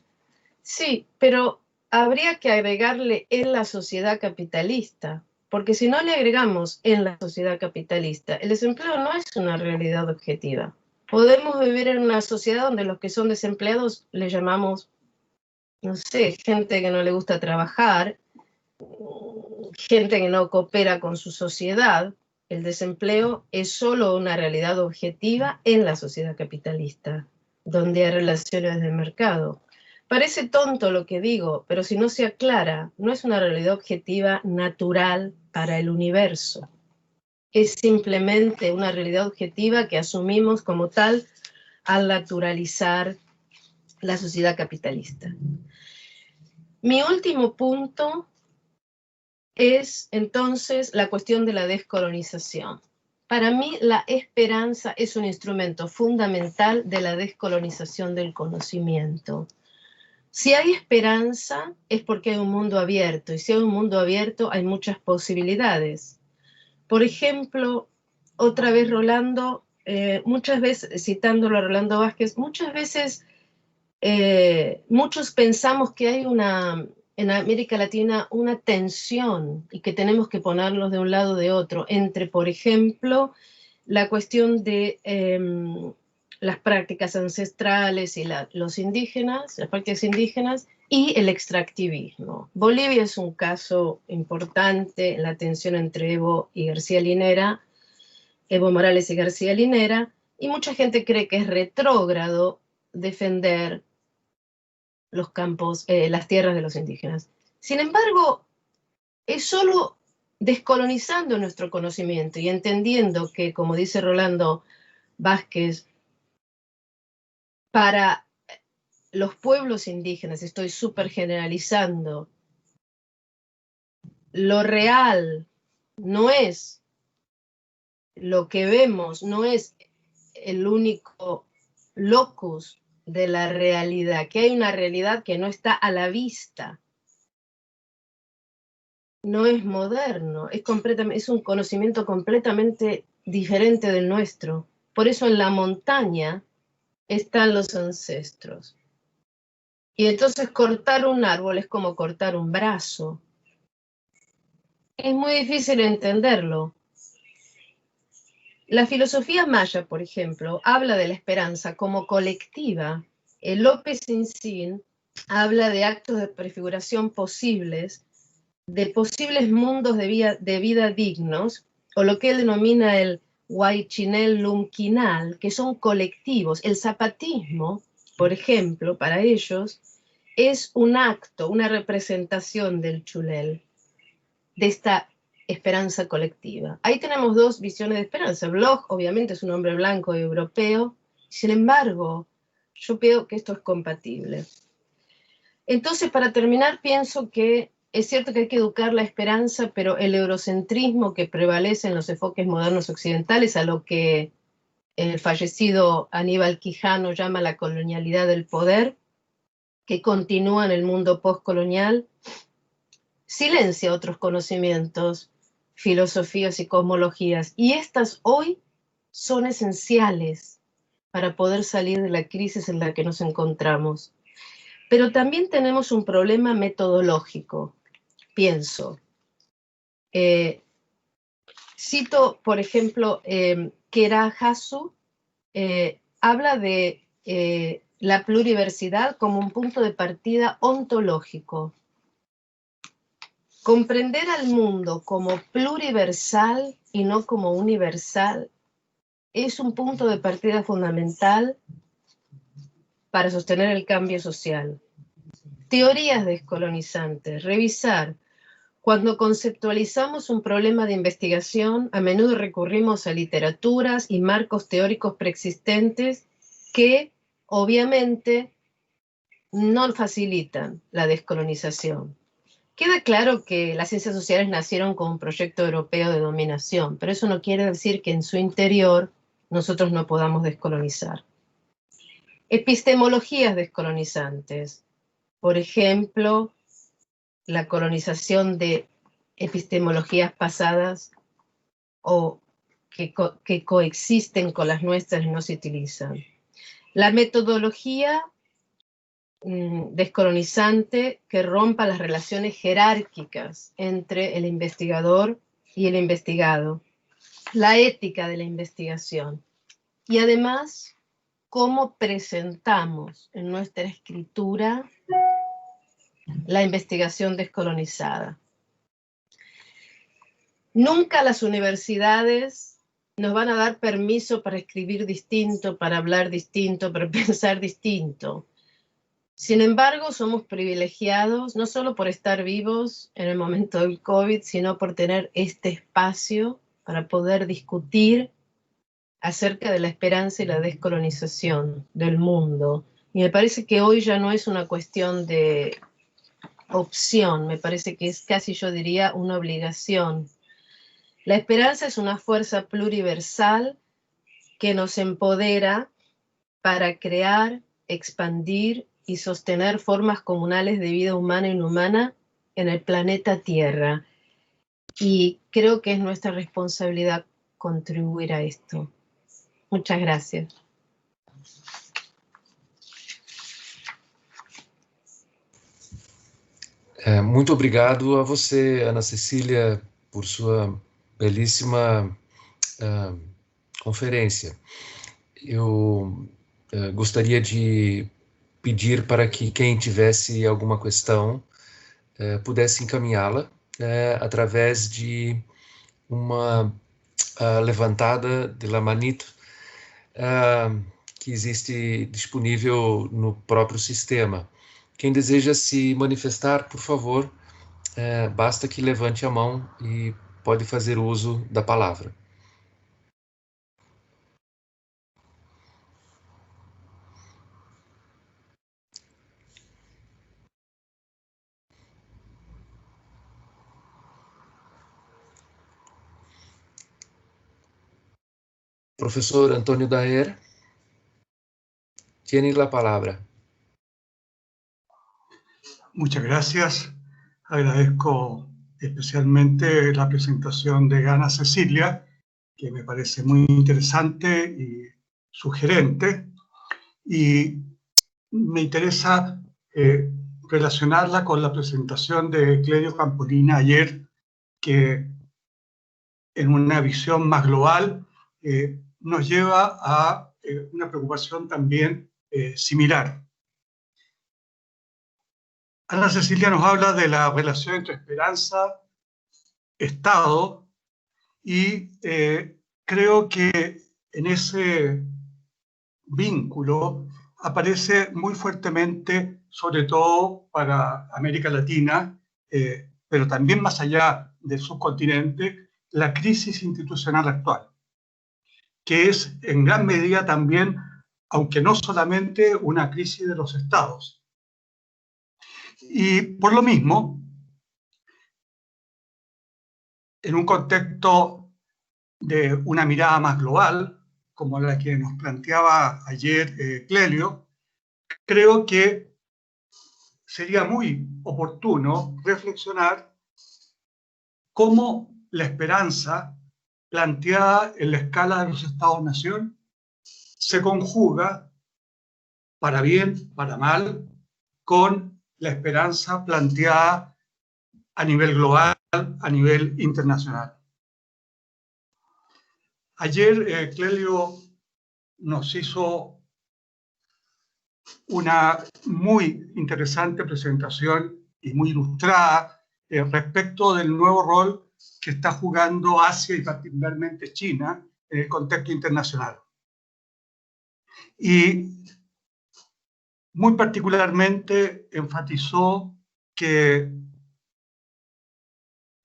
Sí, pero habría que agregarle en la sociedad capitalista, porque si no le agregamos en la sociedad capitalista, el desempleo no es una realidad objetiva. Podemos vivir en una sociedad donde los que son desempleados le llamamos, no sé, gente que no le gusta trabajar, gente que no coopera con su sociedad. El desempleo es solo una realidad objetiva en la sociedad capitalista, donde hay relaciones de mercado. Parece tonto lo que digo, pero si no se aclara, no es una realidad objetiva natural para el universo. Es simplemente una realidad objetiva que asumimos como tal al naturalizar la sociedad capitalista. Mi último punto es entonces la cuestión de la descolonización. Para mí la esperanza es un instrumento fundamental de la descolonización del conocimiento. Si hay esperanza es porque hay un mundo abierto, y si hay un mundo abierto hay muchas posibilidades. Por ejemplo, otra vez Rolando, muchas veces, citándolo a Rolando Vázquez, muchas veces muchos pensamos que hay en América Latina una tensión y que tenemos que ponerlos de un lado o de otro, entre, por ejemplo, la cuestión de las prácticas ancestrales y los indígenas, las prácticas indígenas, y el extractivismo. Bolivia es un caso importante en la tensión entre Evo Morales y García Linera, y mucha gente cree que es retrógrado defender los campos, las tierras de los indígenas. Sin embargo, es solo descolonizando nuestro conocimiento y entendiendo que, como dice Rolando Vázquez, para los pueblos indígenas, estoy súper generalizando, lo real no es lo que vemos, no es el único locus de la realidad, que hay una realidad que no está a la vista. No es moderno, es un conocimiento completamente diferente del nuestro. Por eso en la montaña están los ancestros. Y entonces cortar un árbol es como cortar un brazo. Es muy difícil entenderlo. La filosofía maya, por ejemplo, habla de la esperanza como colectiva. El López Insin habla de actos de prefiguración posibles, de posibles mundos de vida dignos, o lo que él denomina el Huaychinel Lumquinal, que son colectivos. El zapatismo, por ejemplo, para ellos, es un acto, una representación del Chulel, de esta esperanza colectiva. Ahí tenemos dos visiones de esperanza. Bloch, obviamente, es un hombre blanco y europeo, sin embargo, yo veo que esto es compatible. Entonces, para terminar, pienso que es cierto que hay que educar la esperanza, pero el eurocentrismo que prevalece en los enfoques modernos occidentales, a lo que el fallecido Aníbal Quijano llama la colonialidad del poder, que continúa en el mundo postcolonial, silencia otros conocimientos, filosofías y cosmologías, y estas hoy son esenciales para poder salir de la crisis en la que nos encontramos. Pero también tenemos un problema metodológico, pienso. Cito, por ejemplo, Kera Hasu, habla de la pluriversidad como un punto de partida ontológico. Comprender al mundo como pluriversal y no como universal es un punto de partida fundamental para sostener el cambio social. Teorías descolonizantes. Revisar. Cuando conceptualizamos un problema de investigación, a menudo recurrimos a literaturas y marcos teóricos preexistentes que, obviamente, no facilitan la descolonización. Queda claro que las ciencias sociales nacieron como un proyecto europeo de dominación, pero eso no quiere decir que en su interior nosotros no podamos descolonizar. Epistemologías descolonizantes. Por ejemplo, la colonización de epistemologías pasadas o que coexisten con las nuestras y no se utilizan. La metodología descolonizante que rompa las relaciones jerárquicas entre el investigador y el investigado. La ética de la investigación. Y además, cómo presentamos en nuestra escritura la investigación descolonizada. Nunca las universidades nos van a dar permiso para escribir distinto, para hablar distinto, para pensar distinto. Sin embargo, somos privilegiados no solo por estar vivos en el momento del COVID, sino por tener este espacio para poder discutir acerca de la esperanza y la descolonización del mundo. Y me parece que hoy ya no es una cuestión de opción, me parece que es casi, yo diría, una obligación. La esperanza es una fuerza pluriversal que nos empodera para crear, expandir y sostener formas comunales de vida humana e inhumana en el planeta Tierra. Y creo que es nuestra responsabilidad contribuir a esto. Muchas gracias. Muito obrigado a você, Ana Cecília, por sua belíssima conferência. Eu gostaria de pedir para que quem tivesse alguma questão pudesse encaminhá-la através de uma levantada de la manito que existe disponível no próprio sistema. Quem deseja se manifestar, por favor, basta que levante a mão e pode fazer uso da palavra. Professor Antônio Daer. Tiene la palabra. Muchas gracias. Agradezco especialmente la presentación de Ana Cecilia, que me parece muy interesante y sugerente. Y me interesa relacionarla con la presentación de Clelio Campolina ayer, que en una visión más global nos lleva a una preocupación también similar. Ana Cecilia nos habla de la relación entre esperanza, Estado, y creo que en ese vínculo aparece muy fuertemente, sobre todo para América Latina, pero también más allá del subcontinente, la crisis institucional actual, que es en gran medida también, aunque no solamente una crisis de los estados. Y por lo mismo, en un contexto de una mirada más global, como la que nos planteaba ayer Clelio, creo que sería muy oportuno reflexionar cómo la esperanza planteada en la escala de los Estados-nación se conjuga, para bien, para mal, con la esperanza planteada a nivel global, a nivel internacional. Ayer Clelio nos hizo una muy interesante presentación y muy ilustrada respecto del nuevo rol que está jugando Asia y particularmente China en el contexto internacional. Y muy particularmente enfatizó que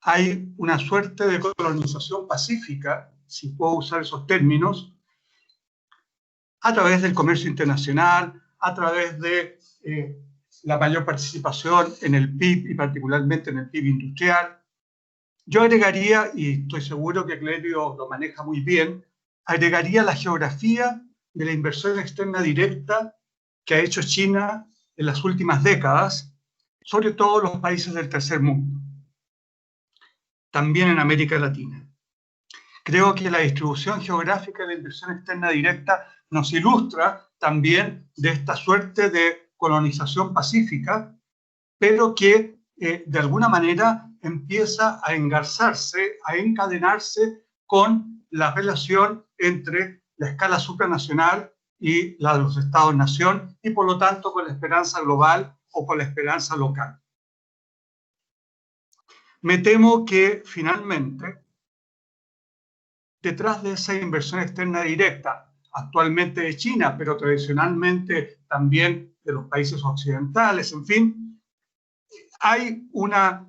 hay una suerte de colonización pacífica, si puedo usar esos términos, a través del comercio internacional, a través de la mayor participación en el PIB y particularmente en el PIB industrial. Yo agregaría, y estoy seguro que Clelio lo maneja muy bien, agregaría la geografía de la inversión externa directa que ha hecho China en las últimas décadas, sobre todo los países del tercer mundo, también en América Latina. Creo que la distribución geográfica de la inversión externa directa nos ilustra también de esta suerte de colonización pacífica, pero que de alguna manera empieza a engarzarse, a encadenarse con la relación entre la escala supranacional y la de los Estados-nación, y por lo tanto con la esperanza global o con la esperanza local. Me temo que finalmente, detrás de esa inversión externa directa, actualmente de China, pero tradicionalmente también de los países occidentales, en fin, hay una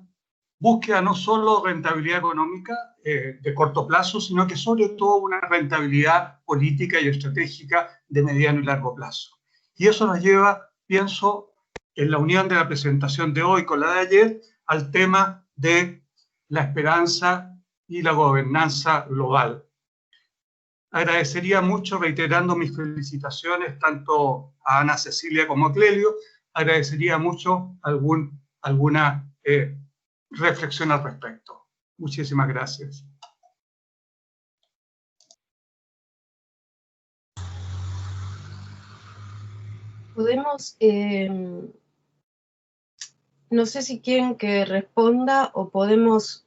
búsqueda no solo de rentabilidad económica de corto plazo, sino que sobre todo una rentabilidad política y estratégica de mediano y largo plazo. Y eso nos lleva, pienso, en la unión de la presentación de hoy con la de ayer, al tema de la esperanza y la gobernanza global. Agradecería mucho, reiterando mis felicitaciones tanto a Ana Cecilia como a Clelio, agradecería mucho alguna reflexión al respecto. Muchísimas gracias. Podemos, no sé si quieren que responda o podemos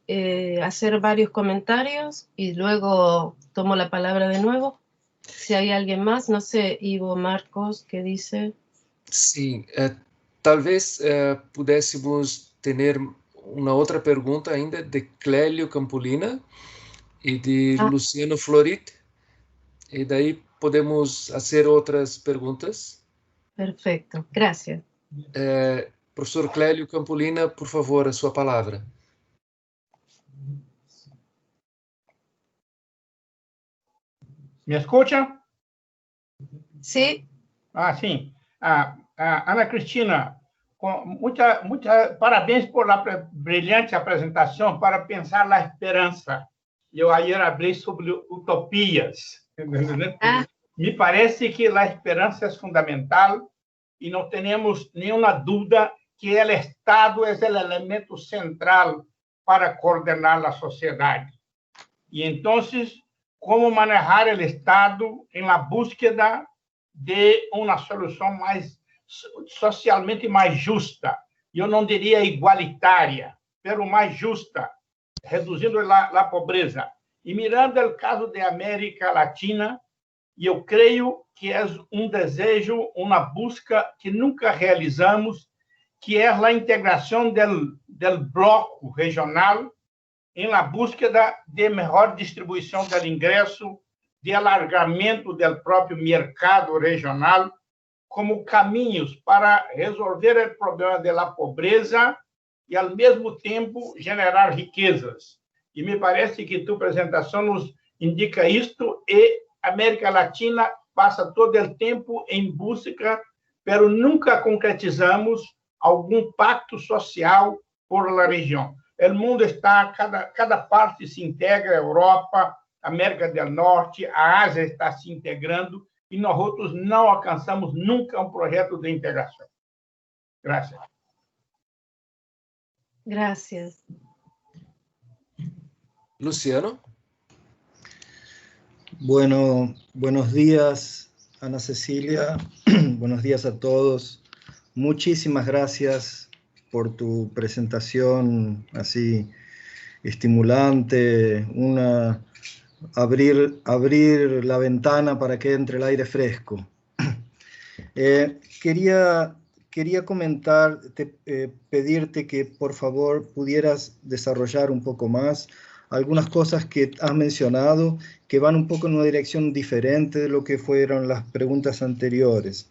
hacer varios comentarios y luego tomo la palabra de nuevo. Si hay alguien más, no sé, Ivo, Marcos, ¿qué dice? Sí, tal vez pudéssemos ter uma outra pergunta ainda de Clélio Campolina e de Luciano Florit, e daí podemos fazer outras perguntas. Perfecto, gracias. Professor Clélio Campolina, por favor, a sua palavra. ¿Me escucha? Sí. Sí. Ana Cristina, parabéns por la brilhante apresentação para pensar a esperança. Eu ayer hablé sobre utopias. Me parece que a esperança é fundamental e não temos nenhuma dúvida que o Estado é o elemento central para coordenar a sociedade. E então, como manejar o Estado em la búsqueda de uma solução mais socialmente mais justa, eu não diria igualitária, mas mais justa, reduzindo a pobreza. E mirando o caso da América Latina, eu creio que é desejo, uma busca que nunca realizamos, que é a integração do bloco regional em la búsqueda de melhor distribuição do ingresso, de alargamento do próprio mercado regional, como caminhos para resolver o problema da pobreza e, ao mesmo tempo, generar riquezas. E me parece que tua apresentação nos indica isto, e a América Latina passa todo o tempo em busca, mas nunca concretizamos algum pacto social por la região. O mundo está, cada parte se integra, a Europa, a América do Norte, a Ásia está se integrando, e nós outros não alcançamos nunca um projeto de integração. Graças. Gracias. Luciano. Bueno, buenos días, Ana Cecilia. Buenos días a todos. Muchísimas gracias por tu presentación así estimulante, abrir la ventana para que entre el aire fresco. Quería comentarte, pedirte que por favor pudieras desarrollar un poco más algunas cosas que has mencionado que van un poco en una dirección diferente de lo que fueron las preguntas anteriores.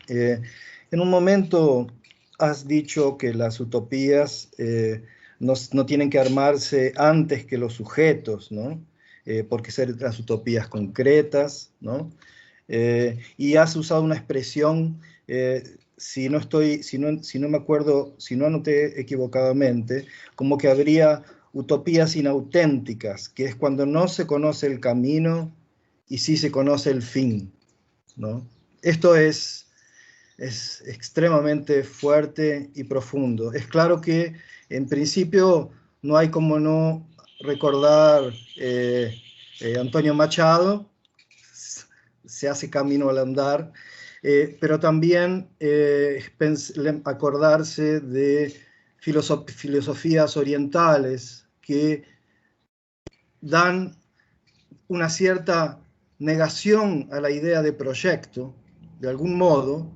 En un momento has dicho que las utopías no tienen que armarse antes que los sujetos, ¿no? Porque ser las utopías concretas, ¿no? Y has usado una expresión, si no me acuerdo, si no anoté equivocadamente, como que habría utopías inauténticas, que es cuando no se conoce el camino y sí se conoce el fin, ¿no? Esto es extremadamente fuerte y profundo. Es claro que en principio no hay como no recordar Antonio Machado, se hace camino al andar, pero también acordarse de filosofías orientales que dan una cierta negación a la idea de proyecto, de algún modo,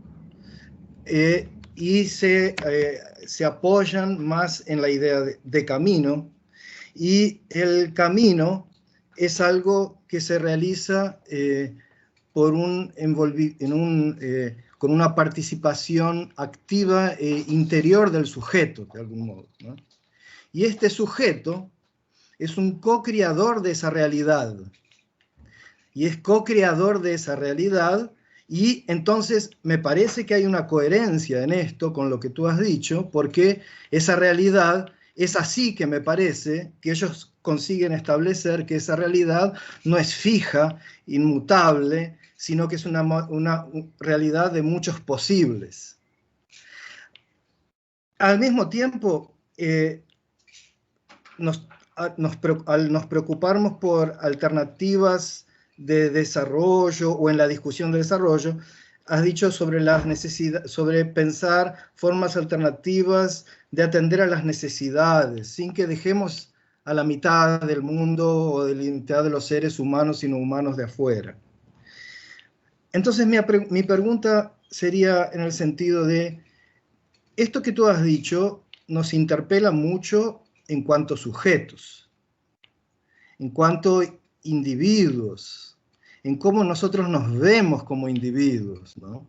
y se apoyan más en la idea de camino, y el camino es algo que se realiza con una participación activa e interior del sujeto, de algún modo, ¿no? Y este sujeto es un co-creador de esa realidad, y es co-creador de esa realidad, y entonces me parece que hay una coherencia en esto con lo que tú has dicho, porque esa realidad es así que me parece que ellos consiguen establecer que esa realidad no es fija, inmutable, sino que es una realidad de muchos posibles. Al mismo tiempo, al nos preocuparnos por alternativas de desarrollo o en la discusión de desarrollo, has dicho sobre sobre pensar formas alternativas de atender a las necesidades, sin que dejemos a la mitad del mundo o de la mitad de los seres humanos y no humanos de afuera. Entonces mi pregunta sería en el sentido de, esto que tú has dicho nos interpela mucho en cuanto sujetos, en cuanto individuos, en cómo nosotros nos vemos como individuos, ¿no?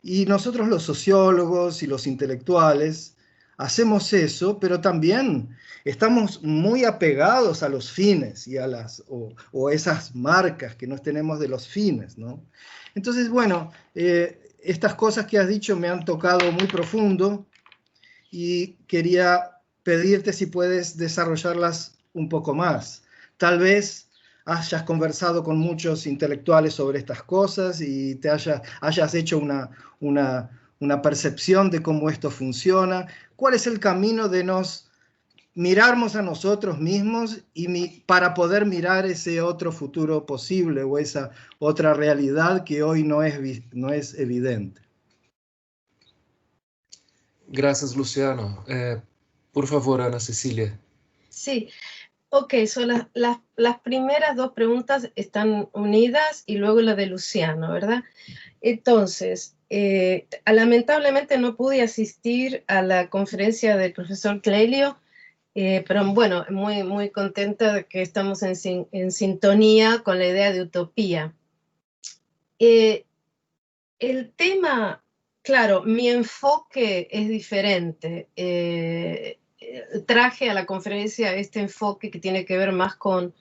Y nosotros los sociólogos y los intelectuales hacemos eso, pero también estamos muy apegados a los fines y a o esas marcas que nos tenemos de los fines, ¿no? Entonces, bueno, estas cosas que has dicho me han tocado muy profundo y quería pedirte si puedes desarrollarlas un poco más. Tal vez hayas conversado con muchos intelectuales sobre estas cosas y te hayas hecho una percepción de cómo esto funciona. ¿Cuál es el camino de mirarnos a nosotros mismos para poder mirar ese otro futuro posible o esa otra realidad que hoy no es evidente? Gracias, Luciano. Por favor, Ana Cecilia. Sí, ok, son las primeras dos preguntas están unidas y luego la de Luciano, ¿verdad? Entonces, lamentablemente no pude asistir a la conferencia del profesor Clelio, pero bueno, muy, muy contenta de que estamos en sintonía con la idea de utopía. El tema, claro, mi enfoque es diferente. Traje a la conferencia este enfoque que tiene que ver más con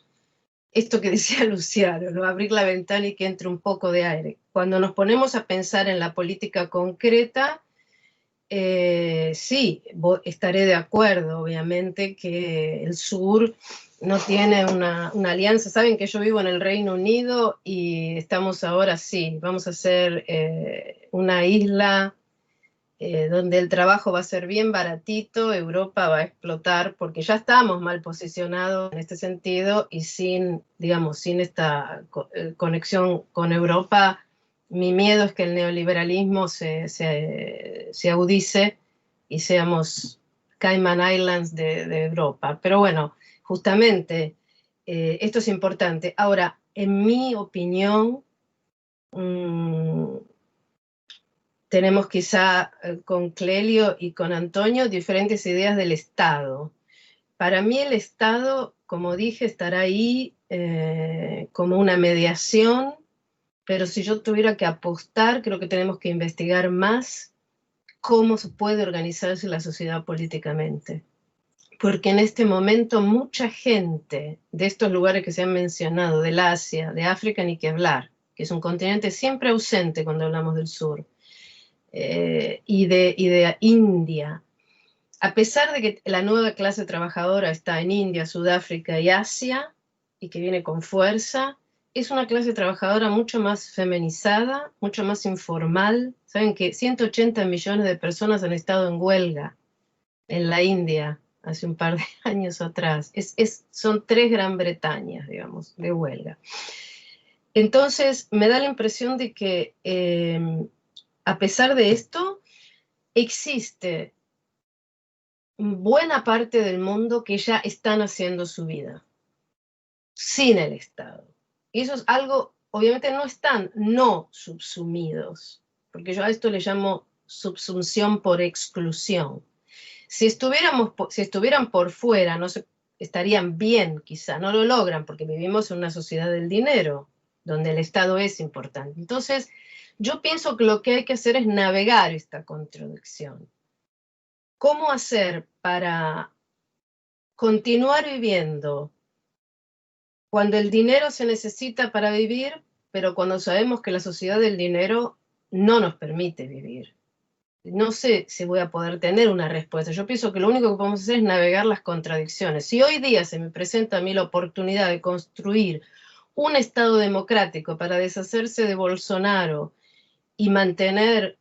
esto que decía Luciano, ¿no? Abrir la ventana y que entre un poco de aire. Cuando nos ponemos a pensar en la política concreta, sí, estaré de acuerdo, obviamente, que el sur no tiene una alianza. Saben que yo vivo en el Reino Unido y estamos ahora, sí, vamos a hacer una isla donde el trabajo va a ser bien baratito, Europa va a explotar, porque ya estamos mal posicionados en este sentido y sin, digamos, sin esta conexión con Europa. Mi miedo es que el neoliberalismo se agudice y seamos Cayman Islands de Europa. Pero bueno, justamente esto es importante. Ahora, en mi opinión, tenemos quizá con Clelio y con Antonio diferentes ideas del Estado. Para mí el Estado, como dije, estará ahí como una mediación, pero si yo tuviera que apostar, creo que tenemos que investigar más cómo se puede organizarse la sociedad políticamente. Porque en este momento mucha gente de estos lugares que se han mencionado, del Asia, de África ni que hablar, que es un continente siempre ausente cuando hablamos del sur, y de India, a pesar de que la nueva clase trabajadora está en India, Sudáfrica y Asia, y que viene con fuerza, es una clase trabajadora mucho más feminizada, mucho más informal. Saben que 180 millones de personas han estado en huelga en la India hace un par de años atrás. Son 3 Gran Bretañas, digamos, de huelga. Entonces, me da la impresión de que a pesar de esto, existe buena parte del mundo que ya están haciendo su vida sin el Estado. Y eso es algo, obviamente no están no subsumidos, porque yo a esto le llamo subsunción por exclusión. Si estuvieran por fuera, estarían bien, quizá, no lo logran, porque vivimos en una sociedad del dinero, donde el Estado es importante. Entonces, yo pienso que lo que hay que hacer es navegar esta contradicción. ¿Cómo hacer para continuar viviendo cuando el dinero se necesita para vivir, pero cuando sabemos que la sociedad del dinero no nos permite vivir? No sé si voy a poder tener una respuesta. Yo pienso que lo único que podemos hacer es navegar las contradicciones. Si hoy día se me presenta a mí la oportunidad de construir un Estado democrático para deshacerse de Bolsonaro y mantener,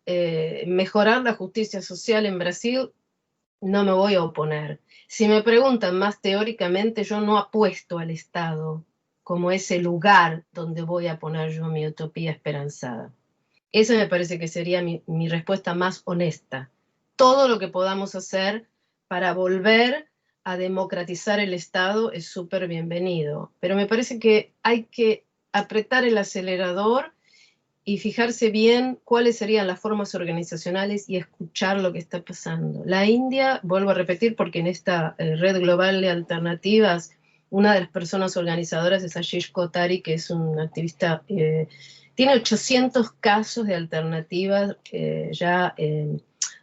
mejorar la justicia social en Brasil, no me voy a oponer. Si me preguntan más teóricamente, yo no apuesto al Estado como ese lugar donde voy a poner yo mi utopía esperanzada. Esa me parece que sería mi respuesta más honesta. Todo lo que podamos hacer para volver a democratizar el Estado es súper bienvenido, pero me parece que hay que apretar el acelerador y fijarse bien cuáles serían las formas organizacionales y escuchar lo que está pasando. La India, vuelvo a repetir, porque en esta red global de alternativas, una de las personas organizadoras es Ashish Kotari, que es un activista, tiene 800 casos de alternativas ya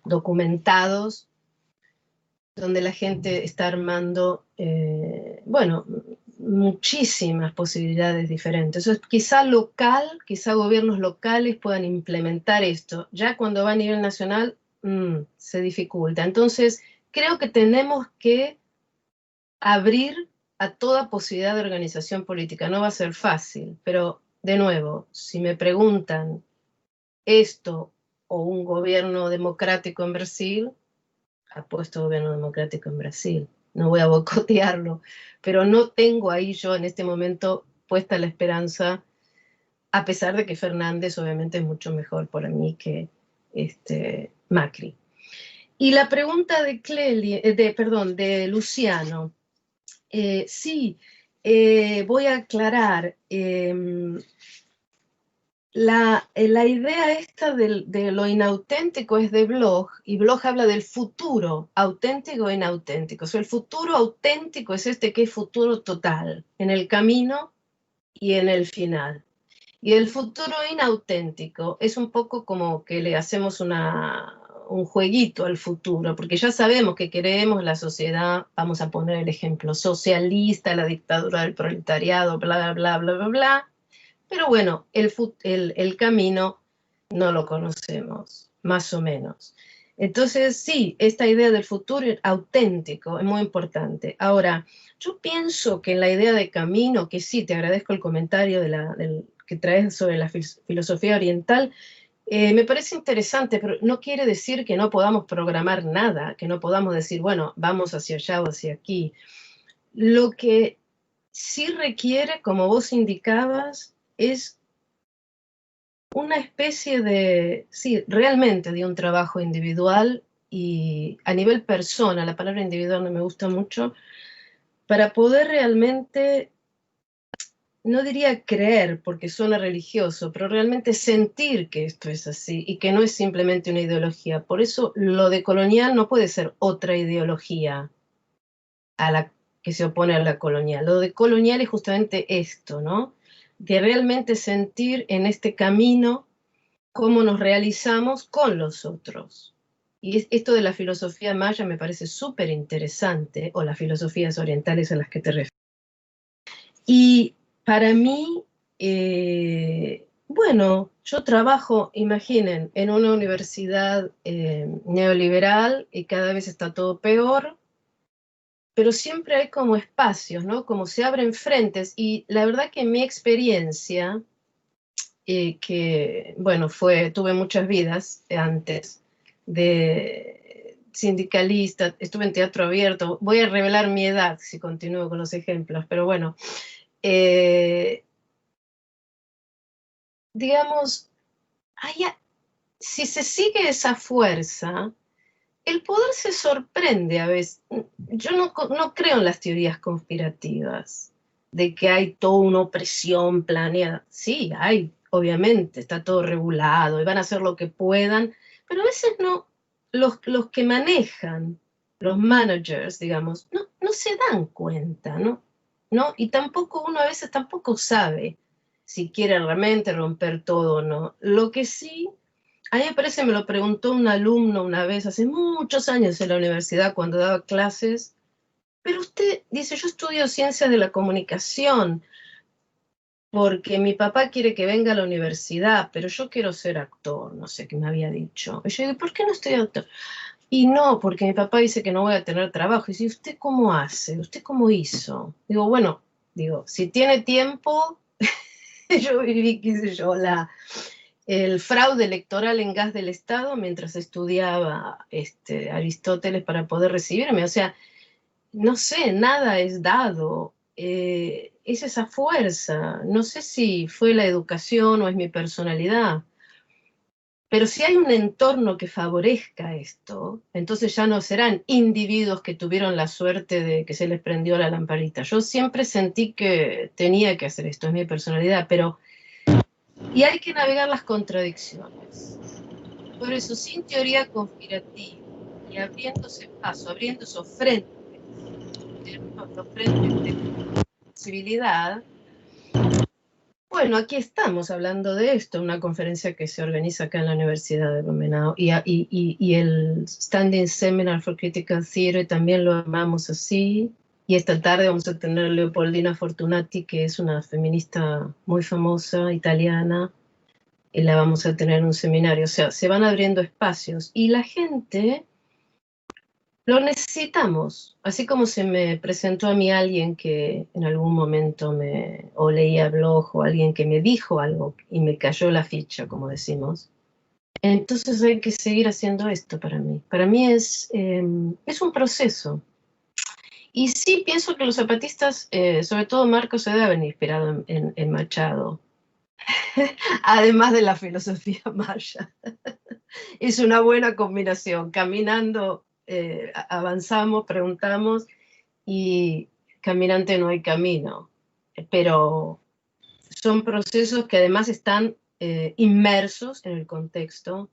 documentados, donde la gente está armando, bueno, muchísimas posibilidades diferentes. Entonces, quizá gobiernos locales puedan implementar esto. Ya cuando va a nivel nacional, se dificulta. Entonces, creo que tenemos que abrir a toda posibilidad de organización política. No va a ser fácil, pero de nuevo, si me preguntan esto o un gobierno democrático en Brasil, apuesto a gobierno democrático en Brasil. No voy a boicotearlo, pero no tengo ahí yo en este momento puesta la esperanza, a pesar de que Fernández obviamente es mucho mejor para mí que Macri. Y la pregunta de Luciano, sí, voy a aclarar. La idea esta de lo inauténtico es de Bloch, y Bloch habla del futuro auténtico e inauténtico. O sea, el futuro auténtico es que es futuro total, en el camino y en el final. Y el futuro inauténtico es un poco como que le hacemos un jueguito al futuro, porque ya sabemos que queremos la sociedad, vamos a poner el ejemplo, socialista, la dictadura del proletariado, bla, bla, bla, bla, bla. Pero bueno, el camino no lo conocemos, más o menos. Entonces, sí, esta idea del futuro auténtico es muy importante. Ahora, yo pienso que en la idea de camino, que sí, te agradezco el comentario que traes sobre la filosofía oriental, me parece interesante, pero no quiere decir que no podamos programar nada, que no podamos decir, bueno, vamos hacia allá o hacia aquí. Lo que sí requiere, como vos indicabas, es una especie de, sí, realmente de un trabajo individual y a nivel persona, la palabra individual no me gusta mucho, para poder realmente, no diría creer porque suena religioso, pero realmente sentir que esto es así y que no es simplemente una ideología. Por eso lo de colonial no puede ser otra ideología a la que se opone a la colonial. Lo de colonial es justamente esto, ¿no? De realmente sentir en este camino cómo nos realizamos con los otros. Y esto de la filosofía maya me parece súper interesante, o las filosofías orientales a las que te refieres. Y para mí, bueno, yo trabajo, imaginen, en una universidad neoliberal y cada vez está todo peor, pero siempre hay como espacios, ¿no? Como se abren frentes, y la verdad que mi experiencia, que, bueno, tuve muchas vidas antes de sindicalista, estuve en teatro abierto, voy a revelar mi edad si continúo con los ejemplos, pero bueno, digamos, si se sigue esa fuerza, el poder se sorprende a veces. Yo no creo en las teorías conspirativas, de que hay toda una opresión planeada. Sí, hay, obviamente, está todo regulado y van a hacer lo que puedan, pero a veces no, los que manejan, los managers, digamos, no se dan cuenta, ¿no? Y tampoco uno a veces tampoco sabe si quiere realmente romper todo o no. Lo que sí, a mí me parece, me lo preguntó un alumno una vez, hace muchos años en la universidad, cuando daba clases, pero usted dice, yo estudio ciencias de la comunicación, porque mi papá quiere que venga a la universidad, pero yo quiero ser actor, no sé qué me había dicho. Y yo digo, ¿por qué no estoy actor? Y no, porque mi papá dice que no voy a tener trabajo. Y dice, ¿usted cómo hace? ¿Usted cómo hizo? Digo, bueno, si tiene tiempo, yo viví, qué sé yo, el fraude electoral en gas del Estado mientras estudiaba Aristóteles para poder recibirme. O sea, no sé, nada es dado. Es esa fuerza. No sé si fue la educación o es mi personalidad. Pero si hay un entorno que favorezca esto, entonces ya no serán individuos que tuvieron la suerte de que se les prendió la lamparita. Yo siempre sentí que tenía que hacer esto, es mi personalidad, y hay que navegar las contradicciones. Por eso, sin teoría conspirativa y abriéndose paso, abriendo esos frentes, los frentes de posibilidad, bueno, aquí estamos hablando de esto, una conferencia que se organiza acá en la Universidad de Blumenau, y el Standing Seminar for Critical Theory también lo llamamos así, y esta tarde vamos a tener a Leopoldina Fortunati, que es una feminista muy famosa, italiana, y la vamos a tener en un seminario. O sea, se van abriendo espacios, y la gente, lo necesitamos, así como se me presentó a mí alguien que en algún momento o leía blog o alguien que me dijo algo y me cayó la ficha, como decimos. Entonces hay que seguir haciendo esto para mí. Para mí es un proceso. Y sí pienso que los zapatistas, sobre todo Marcos, se debe haber inspirado en Machado, además de la filosofía maya. Es una buena combinación. Caminando avanzamos, preguntamos, y caminante no hay camino. Pero son procesos que además están inmersos en el contexto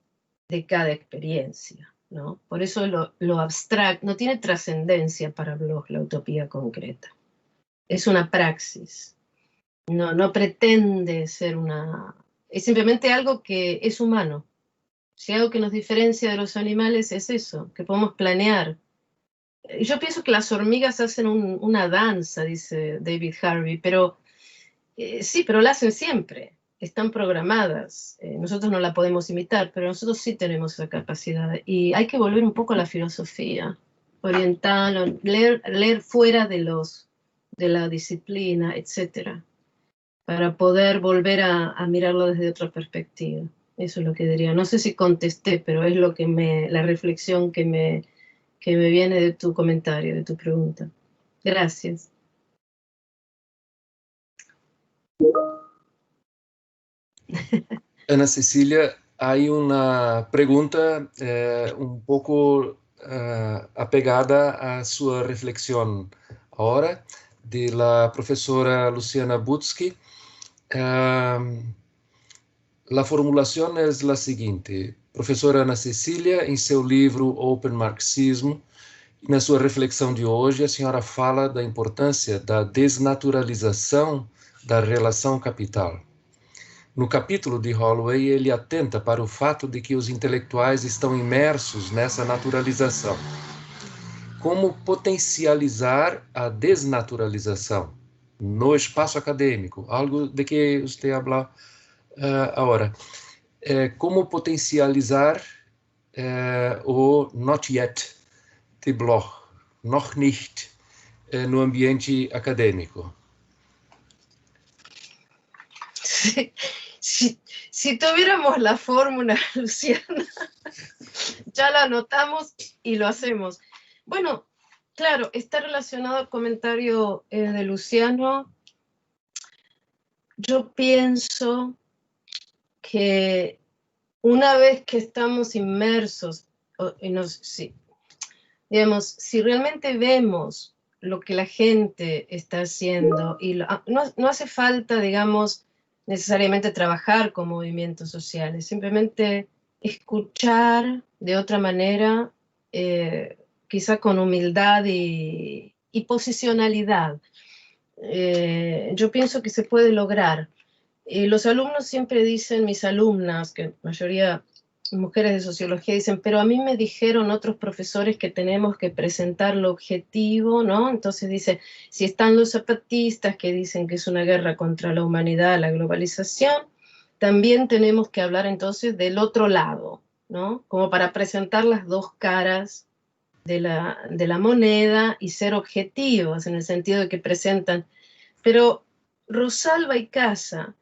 de cada experiencia, ¿no? Por eso lo abstracto no tiene trascendencia para Bloch, la utopía concreta. Es una praxis. No pretende ser es simplemente algo que es humano. Si algo que nos diferencia de los animales es eso, que podemos planear. Yo pienso que las hormigas hacen una danza, dice David Harvey, pero sí, pero la hacen siempre. Están programadas. Nosotros no la podemos imitar, pero nosotros sí tenemos esa capacidad. Y hay que volver un poco a la filosofía oriental, leer fuera de la disciplina, etcétera, para poder volver a mirarlo desde otra perspectiva. Eso es lo que diría. No sé si contesté, pero es la reflexión que me viene de tu comentario, de tu pregunta. Gracias. Ana Cecilia, hay una pregunta un poco apegada a su reflexión ahora, de la profesora Luciana Butzky. La formulação é a seguinte: professora Ana Cecília, em seu livro Open Marxismo, na sua reflexão de hoje, a senhora fala da importância da desnaturalização da relação capital. No capítulo de Holloway, ele atenta para o fato de que os intelectuais estão imersos nessa naturalização. Como potencializar a desnaturalização no espaço acadêmico? Algo de que você falou agora. Como potencializar o not yet de Bloch, noch nicht, no ambiente acadêmico? Si tuviéramos la fórmula, Luciana, ya la anotamos y lo hacemos. Bueno, claro, está relacionado al comentario de Luciano. Yo pienso que una vez que estamos inmersos, si realmente vemos lo que la gente está haciendo, y no hace falta, digamos, necesariamente trabajar con movimientos sociales, simplemente escuchar de otra manera, quizá con humildad y posicionalidad. Yo pienso que se puede lograr. Los alumnos siempre dicen, mis alumnas, que mayoría mujeres de sociología, dicen, pero a mí me dijeron otros profesores que tenemos que presentar lo objetivo, ¿no? Entonces dice, si están los zapatistas que dicen que es una guerra contra la humanidad, la globalización, también tenemos que hablar entonces del otro lado, ¿no? Como para presentar las dos caras de la moneda y ser objetivos en el sentido de que presentan. Pero Rosalba y Casa,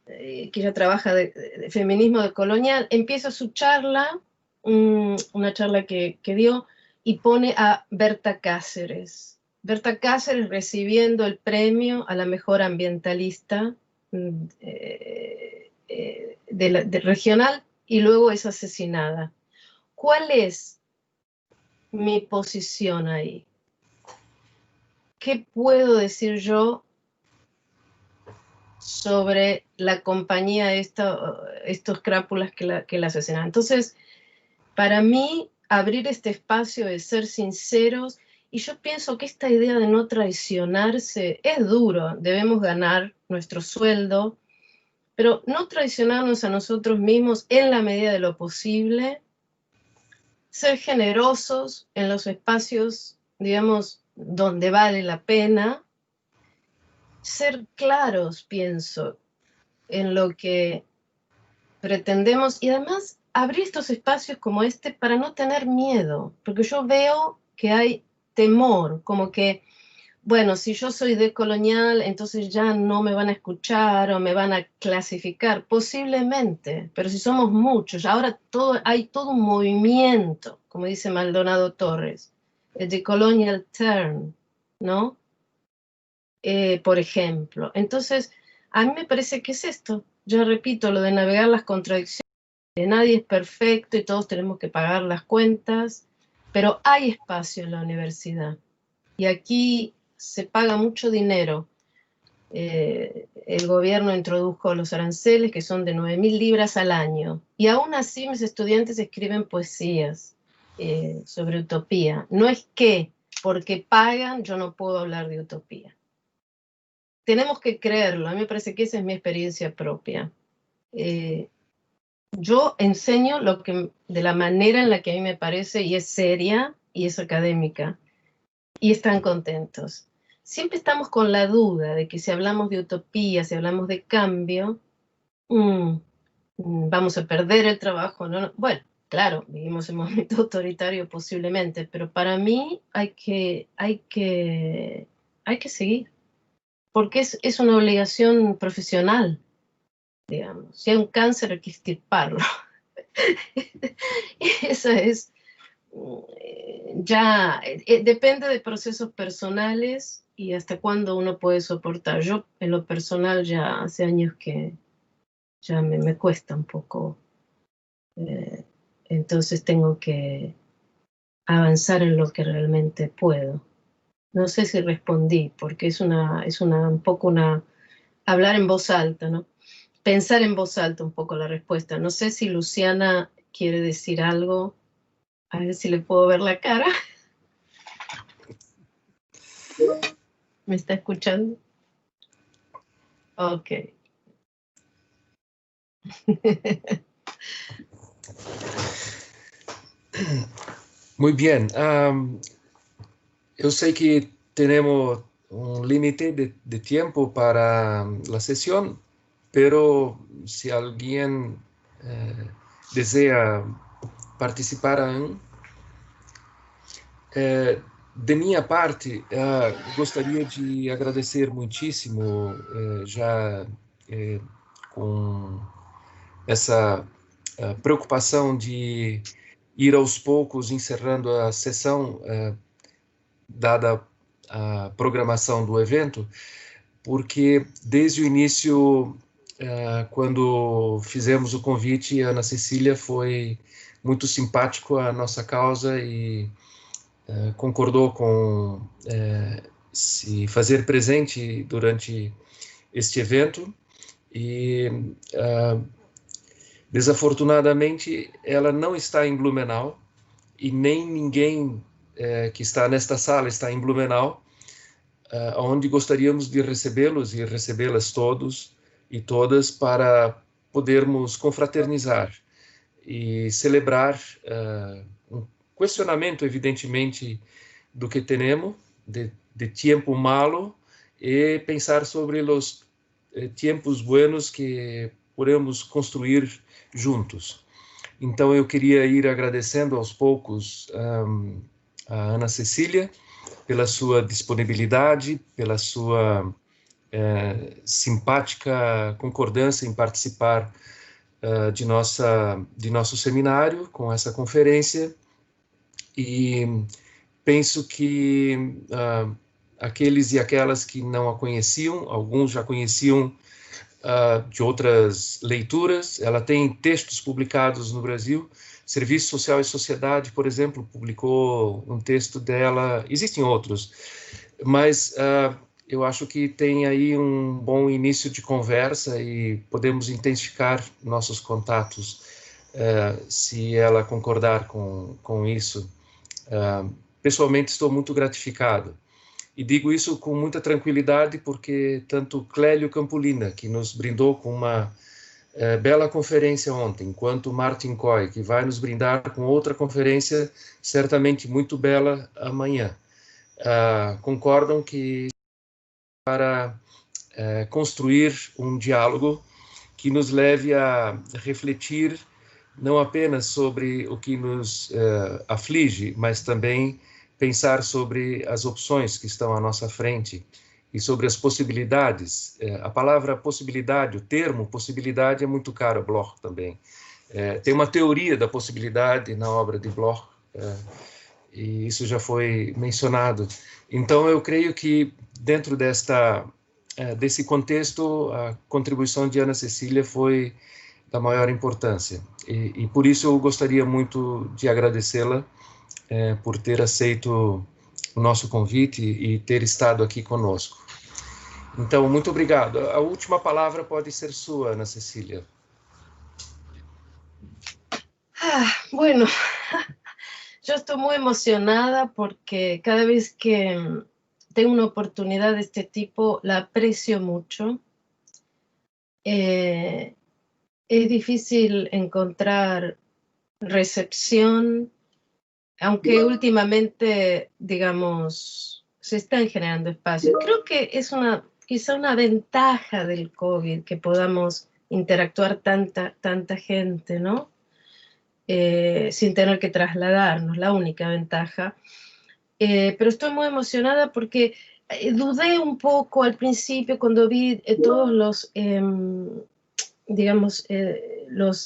que ella trabaja de feminismo decolonial, empieza su charla, una charla que dio, y pone a Berta Cáceres. Berta Cáceres recibiendo el premio a la mejor ambientalista regional, y luego es asesinada. ¿Cuál es mi posición ahí? ¿Qué puedo decir yo sobre la compañía, estos crápulas que la asesinan? Entonces, para mí, abrir este espacio de ser sinceros, y yo pienso que esta idea de no traicionarse es duro, debemos ganar nuestro sueldo, pero no traicionarnos a nosotros mismos en la medida de lo posible, ser generosos en los espacios, digamos, donde vale la pena, ser claros, pienso, en lo que pretendemos, y además abrir estos espacios como este para no tener miedo, porque yo veo que hay temor, como que, bueno, si yo soy decolonial, entonces ya no me van a escuchar o me van a clasificar, posiblemente, pero si somos muchos, ahora hay todo un movimiento, como dice Maldonado Torres, el decolonial turn, ¿no? Por ejemplo. Entonces, a mí me parece que es esto. Yo repito, lo de navegar las contradicciones. Nadie es perfecto y todos tenemos que pagar las cuentas, pero hay espacio en la universidad. Y aquí se paga mucho dinero. El gobierno introdujo los aranceles, que son de 9.000 libras al año. Y aún así mis estudiantes escriben poesías sobre utopía. No es que porque pagan yo no puedo hablar de utopía. Tenemos que creerlo. A mí me parece que esa es mi experiencia propia. Yo enseño de la manera en la que a mí me parece, y es seria, y es académica, y están contentos. Siempre estamos con la duda de que si hablamos de utopía, si hablamos de cambio, vamos a perder el trabajo, ¿no? Bueno, claro, vivimos en un momento autoritario posiblemente, pero para mí hay que seguir, porque es una obligación profesional, digamos. Si hay un cáncer hay que extirparlo. Eso es, ya depende de procesos personales y hasta cuándo uno puede soportar. Yo en lo personal ya hace años que ya me cuesta un poco, entonces tengo que avanzar en lo que realmente puedo. No sé si respondí, porque es un poco una, hablar en voz alta, ¿no? Pensar en voz alta un poco la respuesta. No sé si Luciana quiere decir algo. A ver si le puedo ver la cara. ¿Me está escuchando? Ok. Muy bien. Eu sei que tenemos un límite de tiempo para la sesión, pero si alguien desea participar de minha parte, gostaria de agradecer muitíssimo, já com essa preocupação de ir aos poucos encerrando a sessão, dada a programação do evento, porque desde o início, quando fizemos o convite, a Ana Cecília foi muito simpático à nossa causa e concordou com se fazer presente durante este evento e, desafortunadamente, ela não está em Blumenau e nem ninguém que está nesta sala está em Blumenau, onde gostaríamos de recebê-los e recebê-las todos e todas para podermos confraternizar e celebrar um questionamento, evidentemente, do que temos, de tempo malo, e pensar sobre os tempos buenos que podemos construir juntos. Então, eu queria ir agradecendo aos poucos a Ana Cecília pela sua disponibilidade, pela sua simpática concordância em participar de nosso seminário com essa conferência, e penso que aqueles e aquelas que não a conheciam, alguns já conheciam de outras leituras. Ela tem textos publicados no Brasil. Serviço Social e Sociedade, por exemplo, publicou um texto dela. Existem outros, mas eu acho que tem aí um bom início de conversa e podemos intensificar nossos contatos se ela concordar com isso. Pessoalmente, estou muito gratificado. E digo isso com muita tranquilidade porque tanto Clélio Campolina, que nos brindou com uma bela conferência ontem, quanto Martin Coy, que vai nos brindar com outra conferência certamente muito bela amanhã, concordam que para construir um diálogo que nos leve a refletir não apenas sobre o que nos aflige, mas também pensar sobre as opções que estão à nossa frente e sobre as possibilidades. A palavra possibilidade, o termo possibilidade é muito caro a Bloch também. Tem uma teoria da possibilidade na obra de Bloch, e isso já foi mencionado. Então, eu creio que dentro desse contexto, a contribuição de Ana Cecília foi da maior importância. E por isso eu gostaria muito de agradecê-la por ter aceito o nosso convite e ter estado aqui conosco. Então, muito obrigado. A última palavra pode ser sua, Ana Cecília. Bueno, yo estoy muy emocionada porque cada vez que tengo una oportunidad de este tipo la aprecio mucho. Es difícil encontrar recepción, aunque últimamente, digamos, se están generando espacios. Creo que es quizá una ventaja del COVID que podamos interactuar tanta gente, ¿no? Sin tener que trasladarnos, la única ventaja. Pero estoy muy emocionada porque dudé un poco al principio cuando vi todos los... digamos,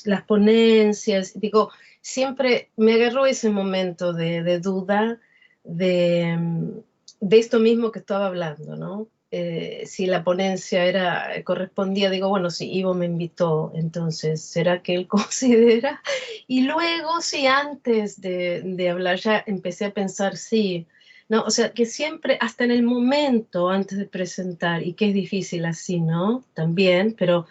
las ponencias, digo, siempre me agarró ese momento de duda de esto mismo que estaba hablando, ¿no? Si la ponencia correspondía, digo, bueno, si Ivo me invitó, entonces, ¿será que él considera? Y luego, si antes de hablar ya empecé a pensar, sí, ¿no? O sea, que siempre, hasta en el momento antes de presentar, y que es difícil así, ¿no? También, pero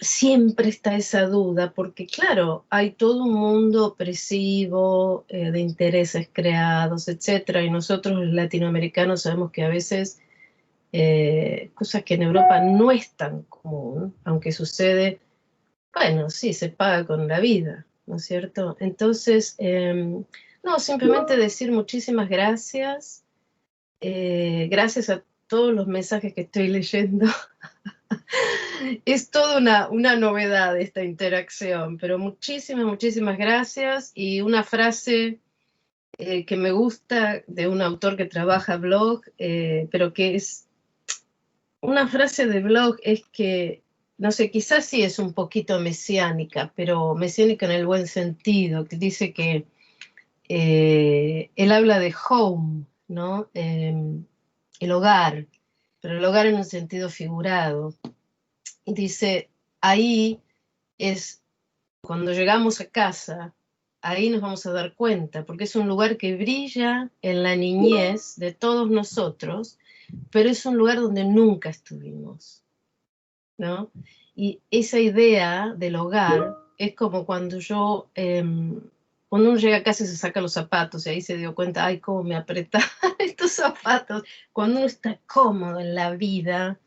siempre está esa duda, porque claro, hay todo un mundo opresivo de intereses creados, etcétera, y nosotros los latinoamericanos sabemos que a veces cosas que en Europa no es tan común, aunque sucede, bueno, sí, se paga con la vida, ¿no es cierto? Entonces, no, simplemente decir muchísimas gracias, gracias a todos los mensajes que estoy leyendo. Es toda una novedad esta interacción, pero muchísimas gracias. Y una frase que me gusta de un autor que trabaja blog, pero que es una frase de blog, es que, no sé, quizás sí es un poquito mesiánica, pero mesiánica en el buen sentido, que dice que él habla de home, ¿no? El hogar, pero el hogar en un sentido figurado. Y dice, ahí es cuando llegamos a casa, ahí nos vamos a dar cuenta, porque es un lugar que brilla en la niñez de todos nosotros, pero es un lugar donde nunca estuvimos, ¿no? Y esa idea del hogar es como cuando cuando uno llega a casa y se saca los zapatos, y ahí se dio cuenta, ay, cómo me apretaban estos zapatos. Cuando uno está cómodo en la vida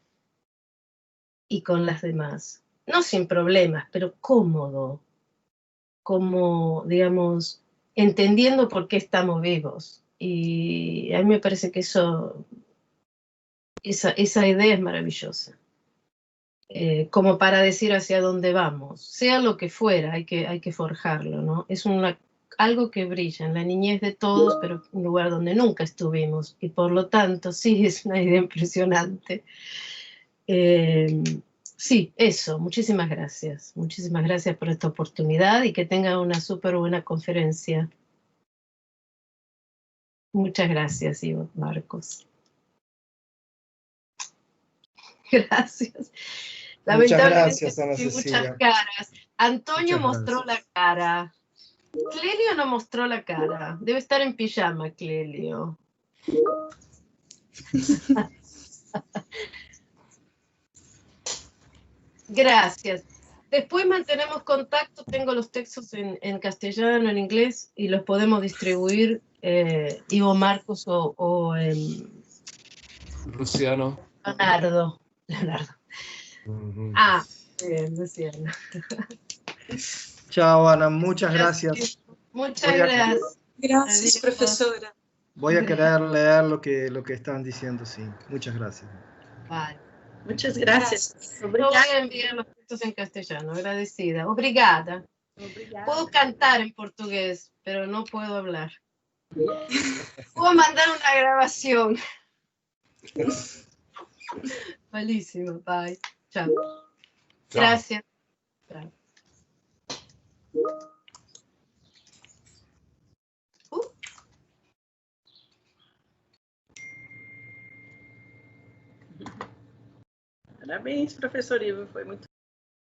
y con las demás, no sin problemas, pero cómodo, como, digamos, entendiendo por qué estamos vivos. Y a mí me parece que esa idea es maravillosa. Como para decir hacia dónde vamos, sea lo que fuera, hay que forjarlo, ¿no? Es algo que brilla en la niñez de todos, pero un lugar donde nunca estuvimos, y por lo tanto, sí, es una idea impresionante. Sí, eso, muchísimas gracias por esta oportunidad y que tengan una súper buena conferencia. Muchas gracias, Ivo, Marcos. Gracias. Muchas gracias, Ana Cecilia. Muchas caras. Antonio Muchas mostró la cara. Clelio no mostró la cara. Debe estar en pijama, Clelio. Gracias. Después mantenemos contacto, tengo los textos en castellano, en inglés, y los podemos distribuir, Ivo, Marcos o Luciano. Leonardo. Ah, bien, Luciano. Chao, Ana, muchas gracias. Muchas gracias. Gracias, Adiós. profesora. Voy a querer leer lo que están diciendo, sí. Muchas gracias. Vale. Muchas gracias. Yo voy a enviar los textos en castellano, agradecida. Obrigada. Obrigada. Puedo cantar en portugués, pero no puedo hablar. Puedo mandar una grabación. Malísimo, bye. Chao. Gracias. Chao. Parabéns, professor Ivo, foi muito